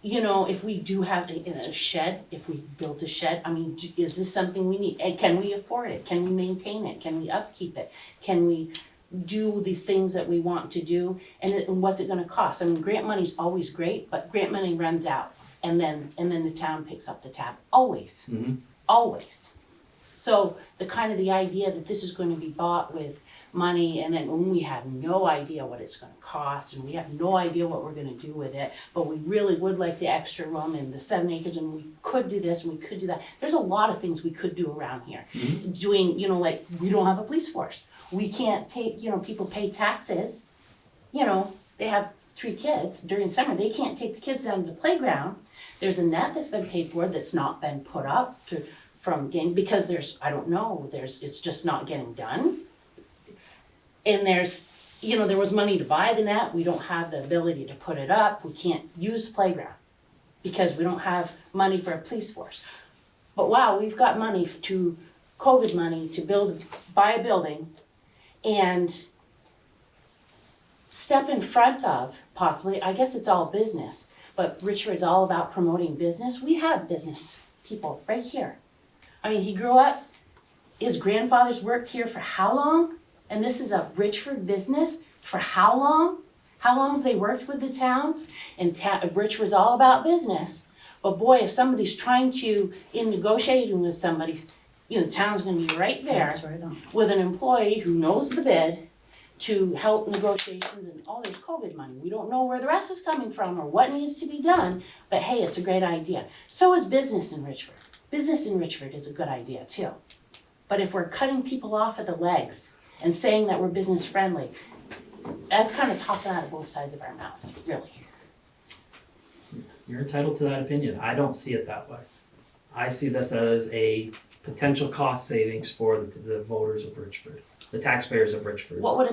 you know, if we do have a shed, if we built a shed, I mean, is this something we need? And can we afford it? Can we maintain it? Can we upkeep it? Can we do the things that we want to do? And what's it gonna cost? I mean, grant money's always great, but grant money runs out. And then the town picks up the tab, always, always. So the idea that this is going to be bought with money, and then when we have no idea what it's gonna cost, and we have no idea what we're gonna do with it, but we really would like the extra room and the 7 acres, and we could do this and we could do that. There's a lot of things we could do around here. Doing, you know, like, we don't have a police force. We can't take, you know, people pay taxes, you know, they have 3 kids during summer, they can't take the kids down to the playground. There's a net that's been paid for that's not been put up because it's just not getting done. And there's, you know, there was money to buy the net, we don't have the ability to put it up, we can't use the playground because we don't have money for a police force. But wow, we've got money COVID money to buy a building and step in front of, possibly, I guess it's all business, but Richford's all about promoting business. We have business people right here. I mean, he grew up, his grandfather's worked here for how long? And this is a Richford business for how long? How long have they worked with the town? And Richford's all about business. But boy, if somebody's trying to, in negotiating with somebody, you know, the town's gonna be right there That's right on. with an employee who knows the bid to help negotiations and, oh, there's COVID money. We don't know where the rest is coming from or what needs to be done, but hey, it's a great idea. So is business in Richford. Business in Richford is a good idea too. But if we're cutting people off at the legs and saying that we're business friendly, that's kind of talking out of both sides of our mouths, really. You're entitled to that opinion. I don't see it that way. I see this as a potential cost savings for the voters of Richford, the taxpayers of Richford. What would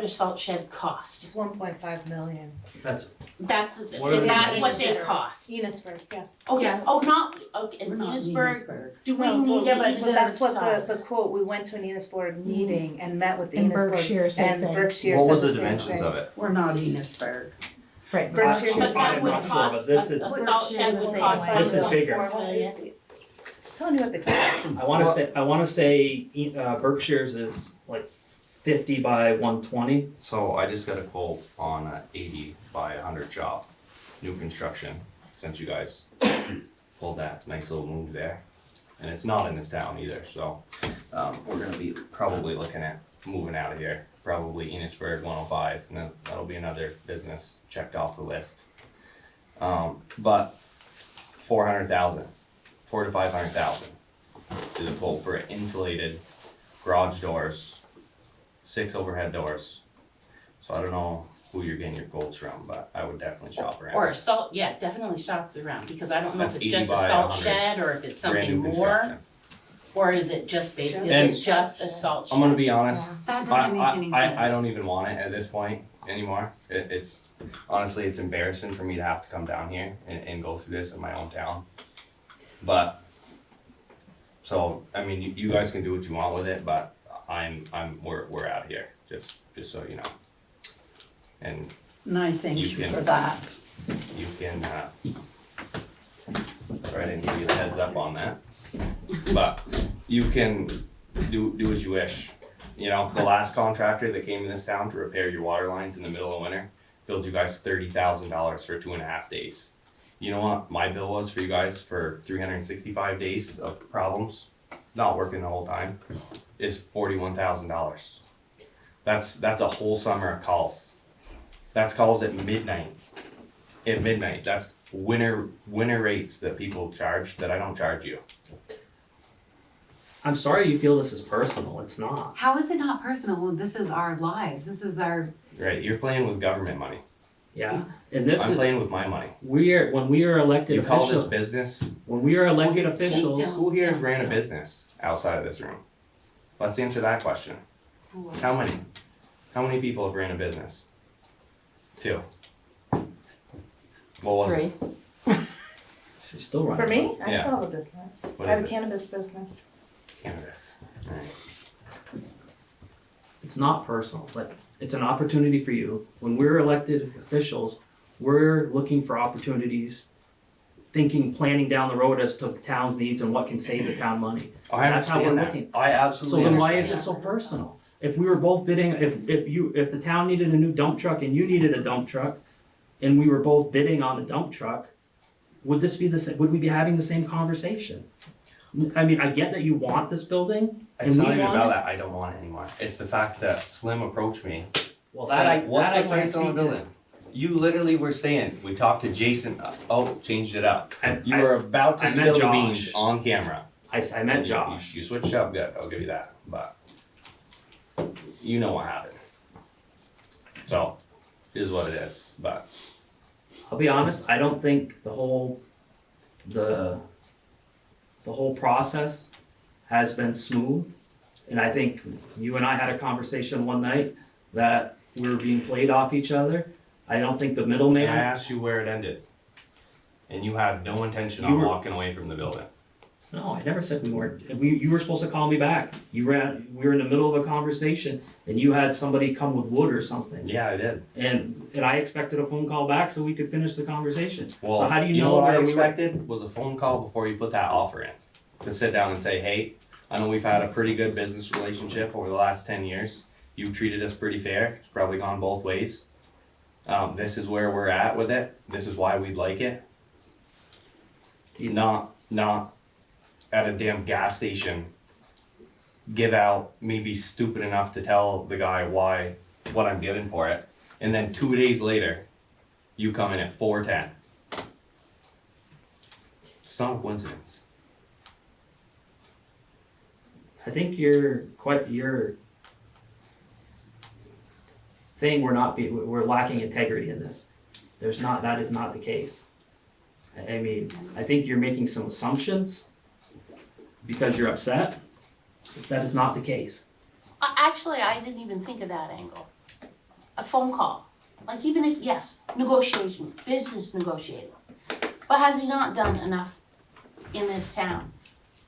a salt shed cost? It's 1.5 million. That's, That's What are that's the what they Enosburg. cost. Enosburg, yeah. Oh yeah. Oh, not okay. In We're not in Enosburg. Enosburg. Do we No, need yeah, an but Enosburg that's what size? the quote, we went to an Enosburg meeting and met with the And Enosburg. Berkshire said And they- Berkshire What said was the the same dimensions thing. of it? We're not Enosburg. Right. Berkshire So said that I'm would not sure, cost but this is- a salt shed Berkshire's would the cost same. This is bigger. 5.4 million. Just telling you what the cost is. I wanna say Berkshire's is like 50 by 120. So I just got a quote on a 80 by 100 shop, new construction, since you guys pulled that nice little move there. And it's not in this town either, so, we're gonna be probably looking at moving out of here. Probably Enosburg 105, and then that'll be another business checked off the list. But 400,000, 4 to 500,000 is a quote for insulated garage doors, 6 overhead doors. So I don't know who you're getting your quotes from, but I would definitely shop around. Or a salt, yeah, definitely shop around, because I don't know if That's it's just 80 a by salt 100. shed or if it's Brand something new more, construction. or is it just basic, is And it just a salt shed? I'm gonna be honest, That doesn't make any sense. I don't even want it at this point anymore. It's, honestly, it's embarrassing for me to have to come down here and go through this in my own town. But, so, I mean, you guys can do what you want with it, but we're out of here, just so you know. And And I thank You you can- for that. you can, sorry, I didn't give you the heads up on that. But you can do as you wish. You know, the last contractor that came to this town to repair your water lines in the middle of winter billed you guys $30,000 for 2.5 days. You know what my bill was for you guys for 365 days of problems, not working the whole time, is $41,000. That's a whole summer of calls. That's calls at midnight. At midnight, that's winter rates that people charge that I don't charge you. I'm sorry you feel this is personal. It's not. How is it not personal? Well, this is our lives. This is our. Right, you're playing with government money. Yeah. And this I'm is playing with my money. when we are elected You call this officials. business? When we are elected officials, Who here has ran a business outside of this room? Let's answer that question. How many? How many people have ran a business? 2. What was it? 3. she's still running. For me, I Yeah. still have a business. What I have is a it? cannabis business. Cannabis. Alright. It's not personal, but it's an opportunity for you. When we're elected officials, we're looking for opportunities, planning down the road as to the town's needs and what can save the town money. I That's how we're understand looking. that. I So absolutely then why is understand it so personal? If we were both bidding, if the town needed a new dump truck and you needed a dump truck, and we were both bidding on a dump truck, would we be having the same conversation? I mean, I get that you want this building, that. It's and not we even want about it. that, I don't want it anymore. It's the fact that Slim approached me. Well, said, "What's I the can't price on the speak to. building?" You literally were saying, we talked to Jason, changed it up. You I- were about to I meant spill the Josh. beans on camera. I met Josh. You switched up good, I'll give you that, but you know what happened. So, it is what it is, but I'll be honest, I don't think the whole process has been smooth. And I think you and I had a conversation one night that we were being played off each other. I don't think the and I middleman, asked you where it ended. And you had no intention You on were- walking away from the building. no, I never said we weren't, you were supposed to call me back. We were in the middle of a conversation and you had somebody come with wood or something. Yeah, I did. And I expected a phone call back so we could finish the conversation. Well, So how do you know what I where we were? expected was a phone call before you put that offer in. To sit down and say, hey, I know we've had a pretty good business relationship over the last 10 years. You've treated us pretty fair. It's probably gone both ways. This is where we're at with it. This is why we'd like it. not at a damn gas station, give out, maybe stupid enough to tell the guy what I'm getting for it, and then 2 days later, you come in at $4.10. It's not a coincidence. I think you're saying we're lacking integrity in this. That is not the case. I mean, I think you're making some assumptions because you're upset. That is not the case. Actually, I didn't even think of that angle. A phone call, like even if, yes, negotiation, business negotiating. But has he not done enough in this town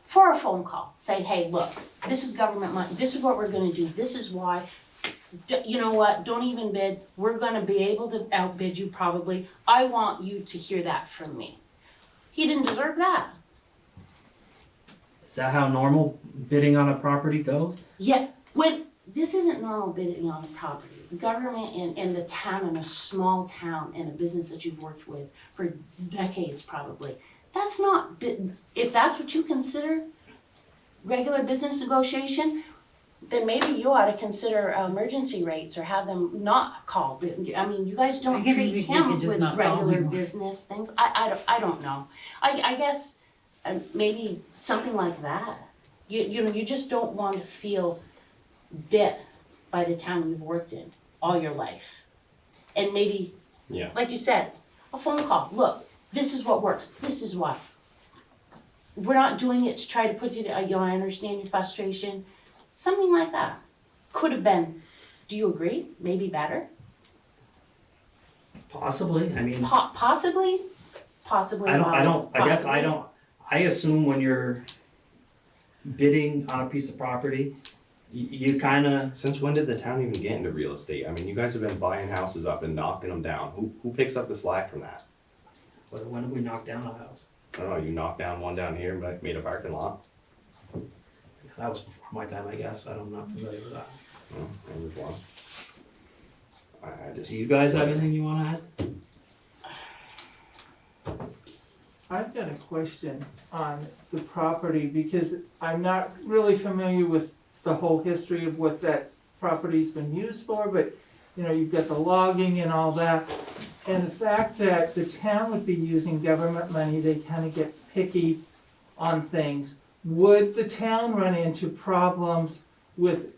for a phone call? Say, hey, look, this is government money, this is what we're gonna do, this is why. You know what, don't even bid, we're gonna be able to outbid you probably. I want you to hear that from me. He didn't deserve that. Is that how normal bidding on a property goes? Yeah, this isn't normal bidding on the property. The government and the town, in a small town, and a business that you've worked with for decades probably, that's not bid. If that's what you consider regular business negotiation, then maybe you ought to consider emergency rates or have them not call. I mean, you guys don't treat him with regular business things. I don't know. I guess maybe something like that. You just don't want to feel bit by the town you've worked in all your life. And maybe, like you said, a phone call. Look, this is what works. This is why. We're not doing it to try to put you to, I understand your frustration. Something like that. Could have been, do you agree? Maybe better? Possibly, I mean. Possibly I assume when you're bidding on a piece of property, you kinda. Since when did the town even get into real estate? I mean, you guys have been buying houses up and knocking them down. Who picks up the slack from that? When did we knock down a house? I don't know, you knocked down one down here and made a parking lot. That was before my time, I guess. I'm not familiar with that. Well, there was one. I just. Do you guys have anything you wanna add? I've got a question on the property because I'm not really familiar with the whole history of what that property's been used for, but you know, you've got the logging and all that. And the fact that the town would be using government money, they kind of get picky on things. Would the town run into problems with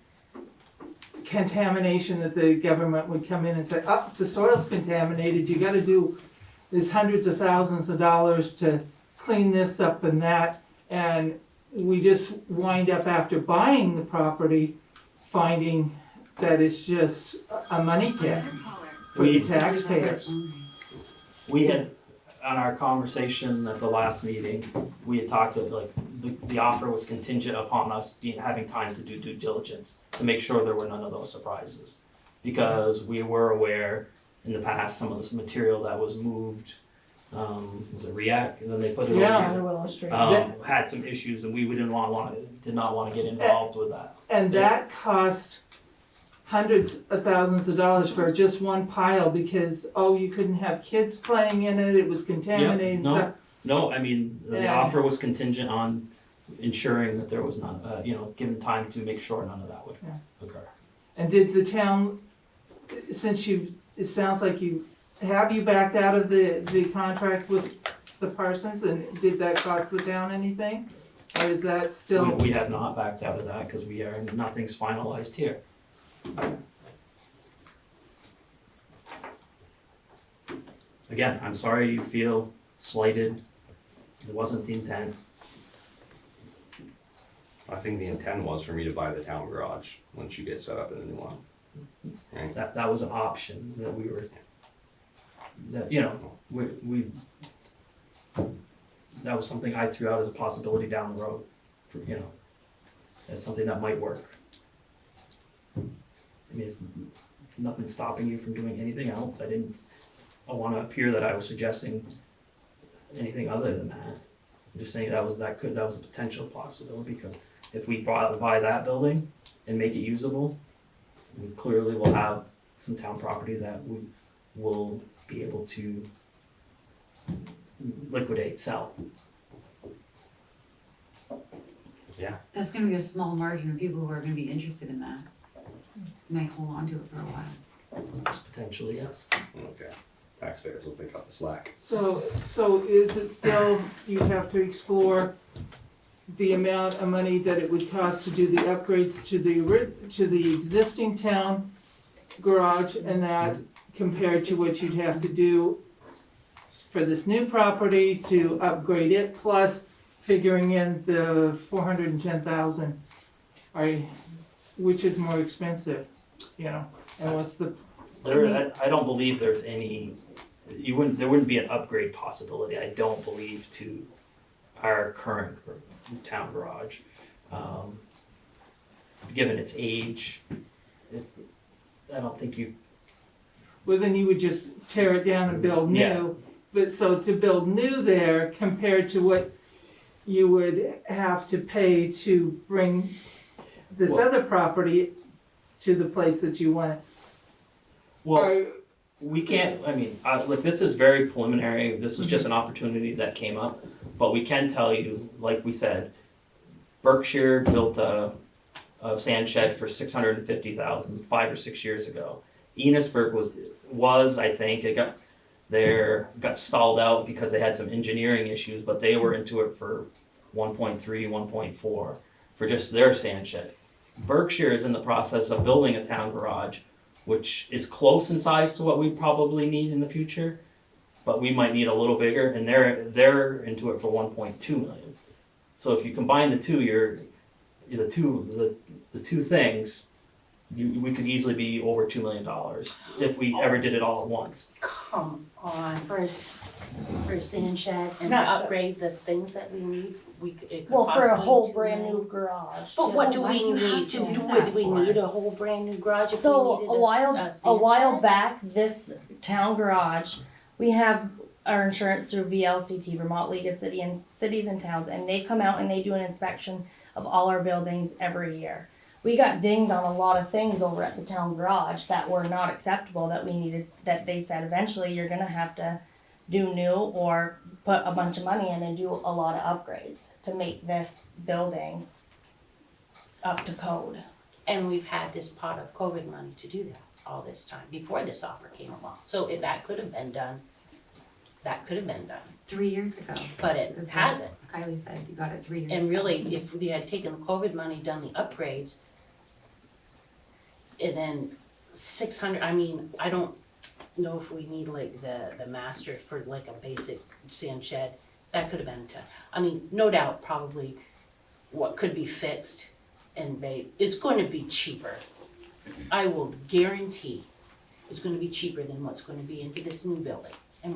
contamination that the government would come in and say, oh, the soil's contaminated, you gotta do this hundreds of thousands of dollars to clean this up and that, and we just wind up after buying the property, finding that it's just a money pit for the taxpayers. We had, on our conversation at the last meeting, we had talked that like the offer was contingent upon us having time to do due diligence to make sure there were none of those surprises. Because we were aware in the past, some of this material that was moved, was it React, and then they put it On over Willow Street. had some issues and we did not want to get involved with that. And that cost hundreds of thousands of dollars for just one pile because, you couldn't have kids playing in it, it was contaminated. No, I mean, the Yeah. offer was contingent on ensuring that there was none, given time to make sure none of that would occur. And did the town, since it sounds like have you backed out of the contract with the Parsons, and did that cost the town anything? Or is that still? We have not backed out of that because nothing's finalized here. Again, I'm sorry you feel slighted. It wasn't the intent. I think the intent was for me to buy the town garage once you get set up in a new one. Right? That was an option that we were, that was something I threw out as a possibility down the road, as something that might work. I mean, it's nothing stopping you from doing anything else. I want to appear that I was suggesting anything other than that. I'm just saying that was a potential possibility, because if we buy that building and make it usable, we clearly will have some town property that we will be able to liquidate, sell. That's gonna be a small margin of people who are gonna be interested in that. Might hold on to it for a while. Potentially, yes. Okay, taxpayers will pick up the slack. So is it still, you have to explore the amount of money that it would cost to do the upgrades to the existing town garage and that compared to what you'd have to do for this new property to upgrade it, plus figuring in the 410,000, which is more expensive, you know, and what's the, I don't believe there's any, there wouldn't be an upgrade possibility, I don't believe, to our current town garage. Given its age, I don't think you, well, then you would just tear it down and build new. Yeah. But so to build new there compared to what you would have to pay to bring this Well- other property to the place that you want it. well, we can't, I mean, look, this is very preliminary, this is just an opportunity that came up, but we can tell you, like we said, Berkshire built a sand shed for $650,000 5 or 6 years ago. Enosburg was I think, it got stalled out because they had some engineering issues, but they were into it for 1.3, 1.4 for just their sand shed. Berkshire is in the process of building a town garage, which is close in size to what we probably need in the future, but we might need a little bigger, and they're into it for 1.2 million. So if you combine the two, the two things, we could easily be over $2 million if we ever did it all at once. Come on, for a sand shed and to Not just- upgrade the things that we need, it could Well, for a possibly whole do brand that. new garage. But too. what do Why we do you have need to to do do that it? We for? need a whole brand new garage if So we needed a while sand back, this town garage, we have our insurance through VLCT, Vermont League of Cities and Towns, and they come out and they do an inspection of all our buildings every year. We got dinged on a lot of things over at the town garage that were not acceptable, that we needed, that they said eventually you're gonna have to do new or put a bunch of money in and do a lot of upgrades to make this building up to code. And we've had this pot of COVID money to do that all this time, before this offer came along. So if that could have been done, 3 years ago. but it That's what hasn't. Kylie said you got it 3 years ago. And really, if we had taken the COVID money, done the upgrades, and then 600, I mean, I don't know if we need like the master for like a basic sand shed. That could have been I mean, no doubt, probably what could be fixed and made is going to be cheaper. I will guarantee it's going to be cheaper than what's going to be into this new building and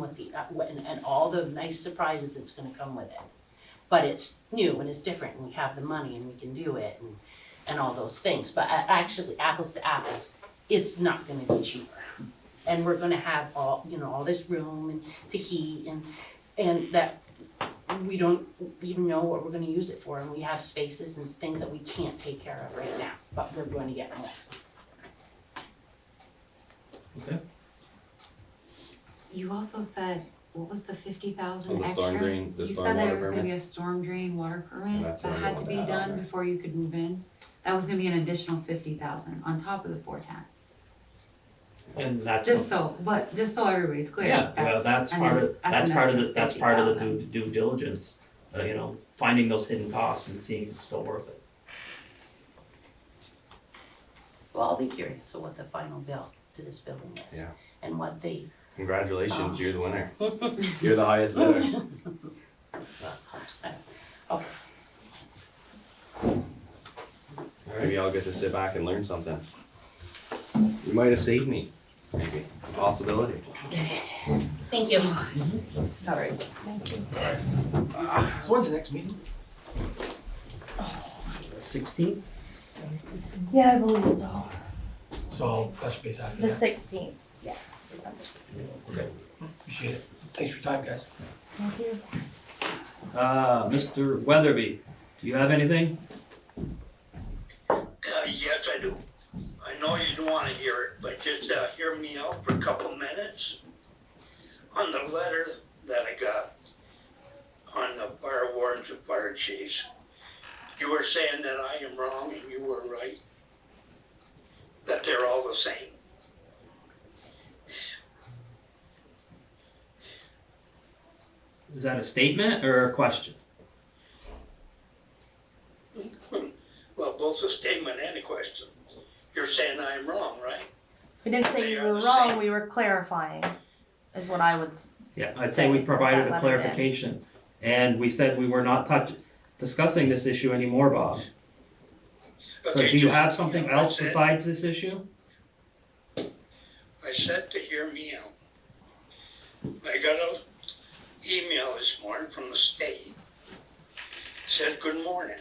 and all the nice surprises that's going to come with it. But it's new and it's different, and we have the money and we can do it and all those things. But actually, apples to apples, it's not going to be cheaper. And we're going to have all this room and to heat and that we don't even know what we're going to use it for, and we have spaces and things that we can't take care of right now, but we're going to get more. Okay. You also said, what was the 50,000 Oh, the extra? storm drain, the You storm said there water was gonna permit? be a storm drain water And permit that's that what I'm had to going be to add on done there. before you could move in. That was gonna be an additional 50,000 on top of the 410. And that's. Just so everybody's clear. Yeah, that's part of, that's that's part of the 50,000. due diligence, finding those hidden costs and seeing if it's still worth it. Well, I'll be curious of what the final bill to this building is. Yeah. And what they, Congratulations, you're the winner. You're the highest bidder. okay, Maybe I'll get to sit back and learn something. You might have saved me, maybe. It's a possibility. thank you. Sorry. So when's the next meeting? 16th? Yeah, I believe so. So I'll touch base after The that. 16th, yes, December 16th. Okay. Appreciate it. Thanks for your time, guys. Thank you. Mr. Weatherby, do you have anything? Yes, I do. I know you don't want to hear it, but just hear me out for a couple minutes. On the letter that I got on the fire wardens and fire chiefs, You were saying that I am wrong and you were right? That they're all the same? Is that a statement or a question? Well, both a statement and a question. You're saying I am wrong, right? We didn't say They you are were the wrong, same. we were clarifying, is what I would, Yeah, I'd say we provided a clarification. And we said we were not discussing this issue anymore, Bob. So Okay, do you just- have something know what I else said? besides this issue? I said to hear me out. I got an email this morning from the state. Said, good morning.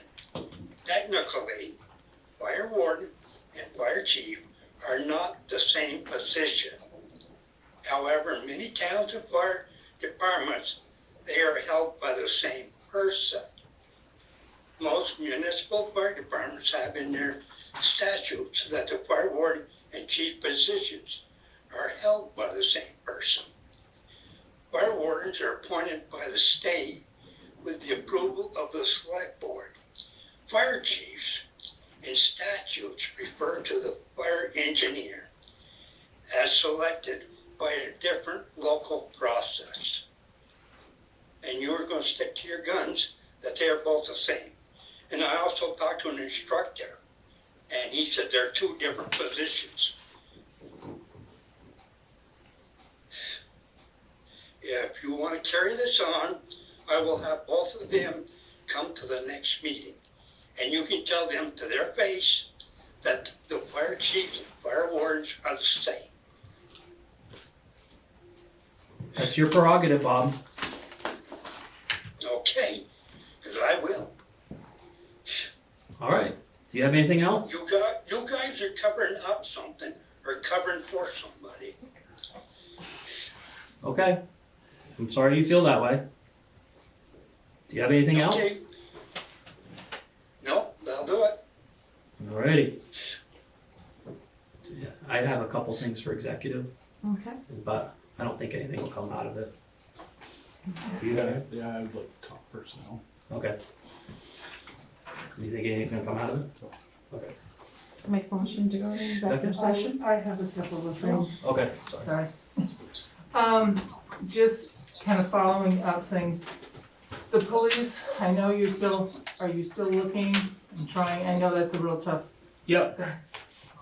Technically, fire warden and fire chief are not the same position. However, in many towns and fire departments, they are held by the same person. Most municipal fire departments have in their statutes that the fire warden and chief positions are held by the same person. Fire wardens are appointed by the state with the approval of the select board. Fire chiefs in statutes refer to the fire engineer as selected by a different local process. And you are going to stick to your guns that they are both the same. And I also talked to an instructor, and he said they're two different positions. If you want to carry this on, I will have both of them come to the next meeting. And you can tell them to their face that the fire chiefs and fire wardens are the same. That's your prerogative, Bob. Okay, because I will. All right. Do you have anything else? You guys are covering up something or covering for somebody. Okay. I'm sorry you feel that way. Do you have anything Okay. else? No, they'll do it. Alrighty. Yeah, I have a couple things for executive, Okay. but I don't think anything will come out of it. Do you have? Yeah, I would like to talk personnel. Okay. Do you think anything's gonna come out of it? Okay. Make motion to go into executive Second. session. I have a couple of things. Okay, sorry. Sorry. Just kind of following up things. The police, I know are you still looking and trying? I know that's a real tough. Yep.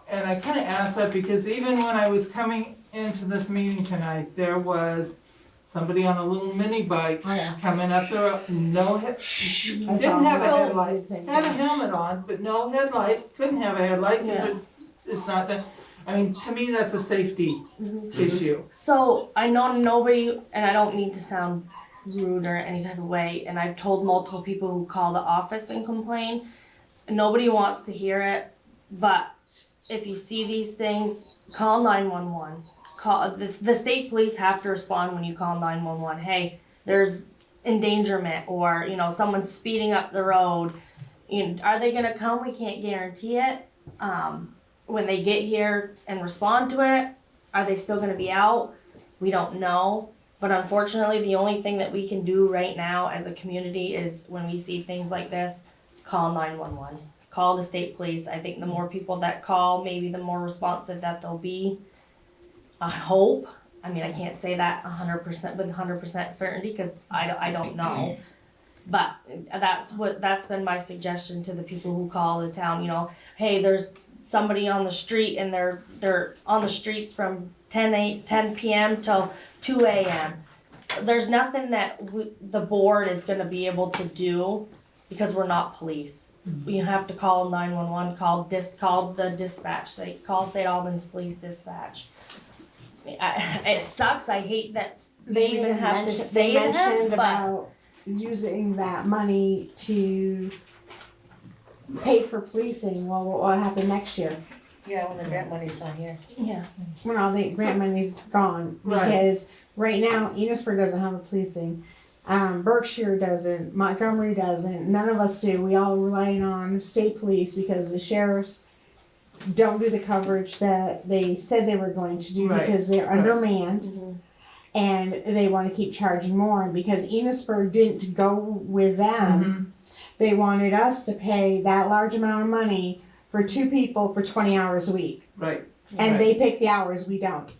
And I kind of asked that because even when I was coming into this meeting tonight, there was somebody on a little mini bike Oh, yeah. coming up the road, no head, I saw didn't have a that. headlight, had a helmet on, but no headlight, couldn't have a headlight because it's not that, I mean, to me, that's a safety issue. so I know nobody, and I don't mean to sound rude or any type of way, and I've told multiple people who call the office and complain, nobody wants to hear it, but if you see these things, call 911. Call the state police have to respond when you call 911. Hey, there's endangerment, or someone's speeding up the road. Are they gonna come? We can't guarantee it. When they get here and respond to it, are they still gonna be out? We don't know. But unfortunately, the only thing that we can do right now as a community is when we see things like this, call 911. Call the state police. I think the more people that call, maybe the more responsive that they'll be. I hope. I mean, I can't say that 100% with 100% certainty because I don't know. But that's been my suggestion to the people who call the town. Hey, there's somebody on the street and they're on the streets from 10 p.m. till 2 a.m. There's nothing that the board is going to be able to do because we're not police. You have to call 911, call the dispatch, call St. Albans Police Dispatch. It sucks. I hate that They even have to say they that, mentioned but about using that money to pay for policing. Well, what will happen next year? Yeah, when the grant money's not here. yeah. When all the grant money's gone, Right. because right now Enosburg doesn't have a policing. Berkshire doesn't, Montgomery doesn't, none of us do. We all rely on state police because the sheriffs don't do the coverage that they said they were going to do Right. because they're Right. undermanned. Mm-hmm. And they want to keep charging more. And because Enosburg didn't go with them, they wanted us to pay that large amount of money for 2 people for 20 hours a week. Right, And Right. they pick the hours, we don't.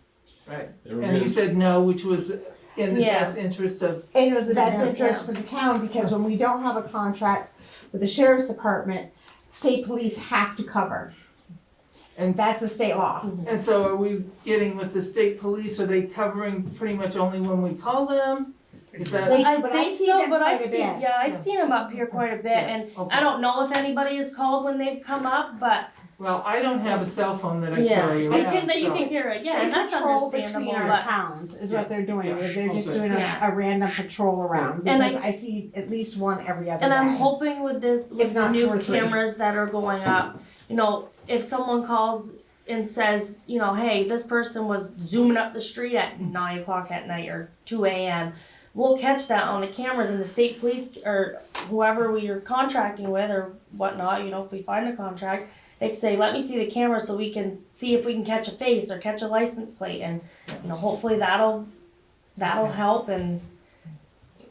right. They were And you good. said no, which was in the Yeah. best interest of, And it was the best Yeah. interest for the town, because when we don't have a contract with the sheriff's department, state police have to cover. and That's the state law. And so are we getting with the state police, are they covering pretty much only when we call them? Is that, They- I but I think see so, them but I've quite a seen, bit. yeah, I've seen them up here quite a bit, and okay. I don't know if anybody is called when they've come up, but Well, I don't have a cell phone that I yeah, carry they around, can, that you so- can hear it, yeah, They and that's patrol understandable, between our but, towns, is what they're doing, Yeah. they're just Okay. doing a random patrol around, And because I see at least one every other day. and I'm hoping with this, If with the not 2 new or 3. cameras that are going up, you know, if someone calls and says, you know, hey, this person was zooming up the street at 9 o'clock at night or 2 a.m., we'll catch that on the cameras, and the state police or whoever we are contracting with or whatnot, you know, if we find a contract, they can say, let me see the camera so we can see if we can catch a face or catch a license plate, and, you know, hopefully that'll help, and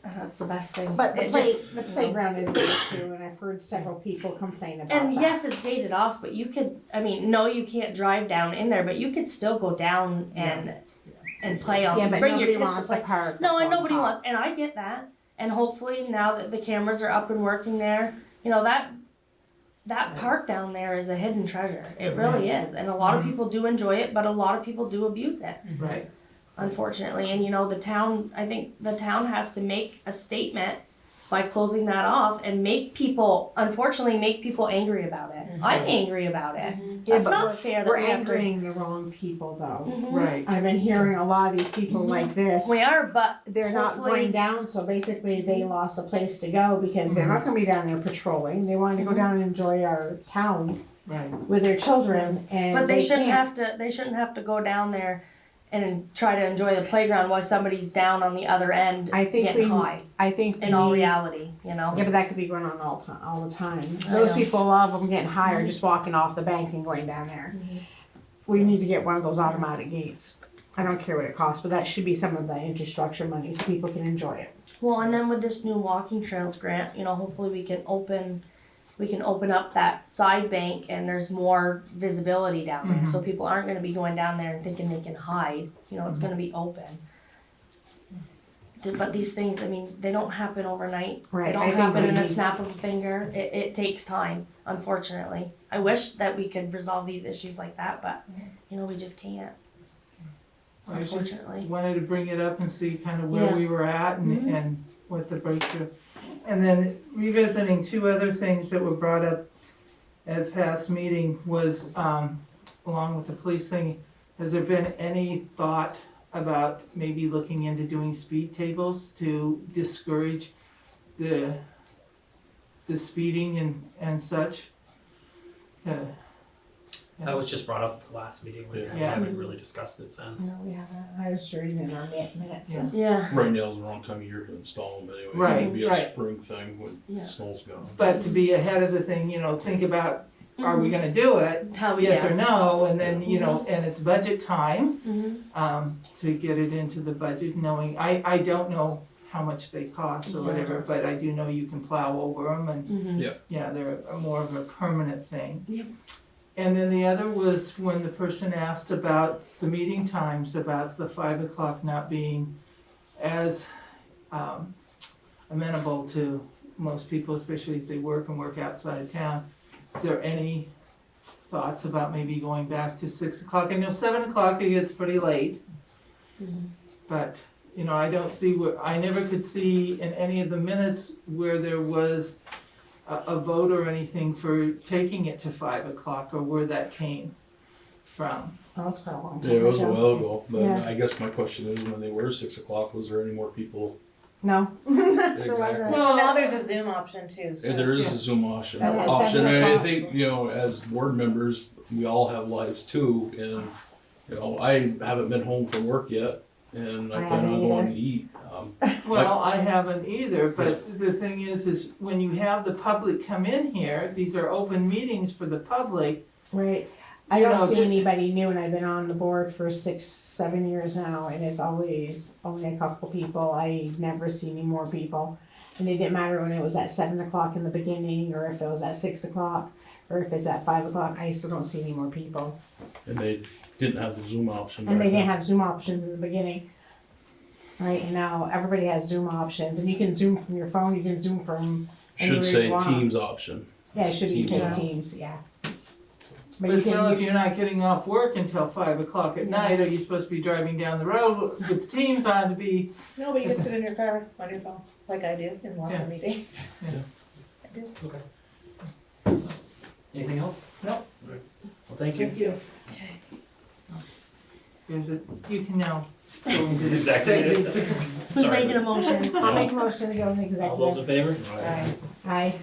that's the best thing. But the It just, the you know. playground is there too, and I've heard several people complain about And that. yes, it's gated off, but you could, I mean, no, you can't drive down in there, but you could still go down and play on, Yeah, but bring your nobody kids wants to to play. park. No, up and on nobody top. wants, and I get that. And hopefully now that the cameras are up and working there, you know, that park down there is a hidden treasure. It really is. And a lot of people do enjoy it, but a lot of people do abuse it, right, unfortunately. And you know, I think the town has to make a statement by closing that off and unfortunately make people angry about it. I'm angry about it. Yeah, It's but not we're- fair that We're we have to. angering the wrong people though. Mhm. right. I've been hearing a lot of these people like this. We are, but They're not hopefully- going down, so basically they lost a place to go because they're not gonna be down there patrolling. They wanted to go down and enjoy our town Right. with their children, and But they they shouldn't can't. they shouldn't have to go down there and try to enjoy the playground while somebody's down on the other end I think getting we- high. I think In all we- reality, you know. Yeah, but that could be going on all the time. I Those know. people love them getting higher, just walking off the bank and going down there. We need to get one of those automatic gates. I don't care what it costs, but that should be some of the infrastructure money so people can enjoy it. Well, and then with this new walking trails grant, you know, hopefully we can open up that side bank and there's more visibility down there. So people aren't gonna be going down there and thinking they can hide, you know, it's gonna be open. But these things, I mean, they don't happen overnight. Right, They don't I think happen we in a need- snap of a finger. It takes time, unfortunately. I wish that we could resolve these issues like that, but, you know, we just can't. I just Unfortunately. wanted to bring it up and see kind of where Yeah. we were at and what the breakthrough. And then revisiting 2 other things that were brought up at past meeting was, along with the police thing, has there been any thought about maybe looking into doing speed tables to discourage the speeding and such? That was just brought up at the last meeting, we Yeah. haven't really discussed it since. No, we haven't. I was reading in our minutes. Yeah. Yeah. Right now is the wrong time of year to install them anyway. Right, It'd be a right. spring thing when Yeah. snow's gone. But to be ahead of the thing, you know, think about, are we gonna do it? How, Yes yeah. or no, and then, you know, and it's budget time, Mhm. to get it into the budget, knowing, I don't know how much they cost or Yeah. whatever, but I do know you can plow over them and, Mhm. yeah, they're more of a permanent thing. Yep. And then the other was when the person asked about the meeting times, about the 5 o'clock not being as, amenable to most people, especially if they work outside of town. Is there any thoughts about maybe going back to 6 o'clock? I know 7 o'clock it gets pretty late. But, you know, I don't see I never could see in any of the minutes where there was a vote or anything for taking it to 5 o'clock or where that came from. That was quite a long time Yeah, it was a ago. while ago, but Yeah. I guess my question is, when they were 6 o'clock, was there any more people? No, there Exactly. wasn't. Well, Now there's a Zoom option too, so. Yeah, there is a Zoom option. And at And 7 I o'clock. think, you know, as board members, we all have lives too, and, you know, I haven't been home from work yet, and I I plan on haven't going either. to eat. Well, I haven't either, but the thing is when you have the public come in here, these are open meetings for the public. Right. I You don't know, see the- anybody new, and I've been on the board for 6, 7 years now, and it's always only a couple people. I never see any more people. And it didn't matter when it was at 7 o'clock in the beginning, or if it was at 6 o'clock, or if it's at 5 o'clock. I still don't see any more people. And they didn't have the Zoom option. And back they didn't then. have Zoom options in the beginning. Right, and now everybody has Zoom options, and you can Zoom from your phone, you can Zoom from Should anywhere say you want. Teams option. Yeah, it should be Teams saying option. Teams, yeah. But you still, can, if you're not getting off work until 5 o'clock at night, are you supposed to be driving down the road with the Teams on to be? No, but you can sit in your car on your phone, like I do in lots Yeah. of meetings. Anything else? No. Alright. Well, thank you. Thank you. Is it, you can now go into the Exactly. executive. Who's Sorry. making a motion? I'll make a motion to go in All those executive. in favor? Aye.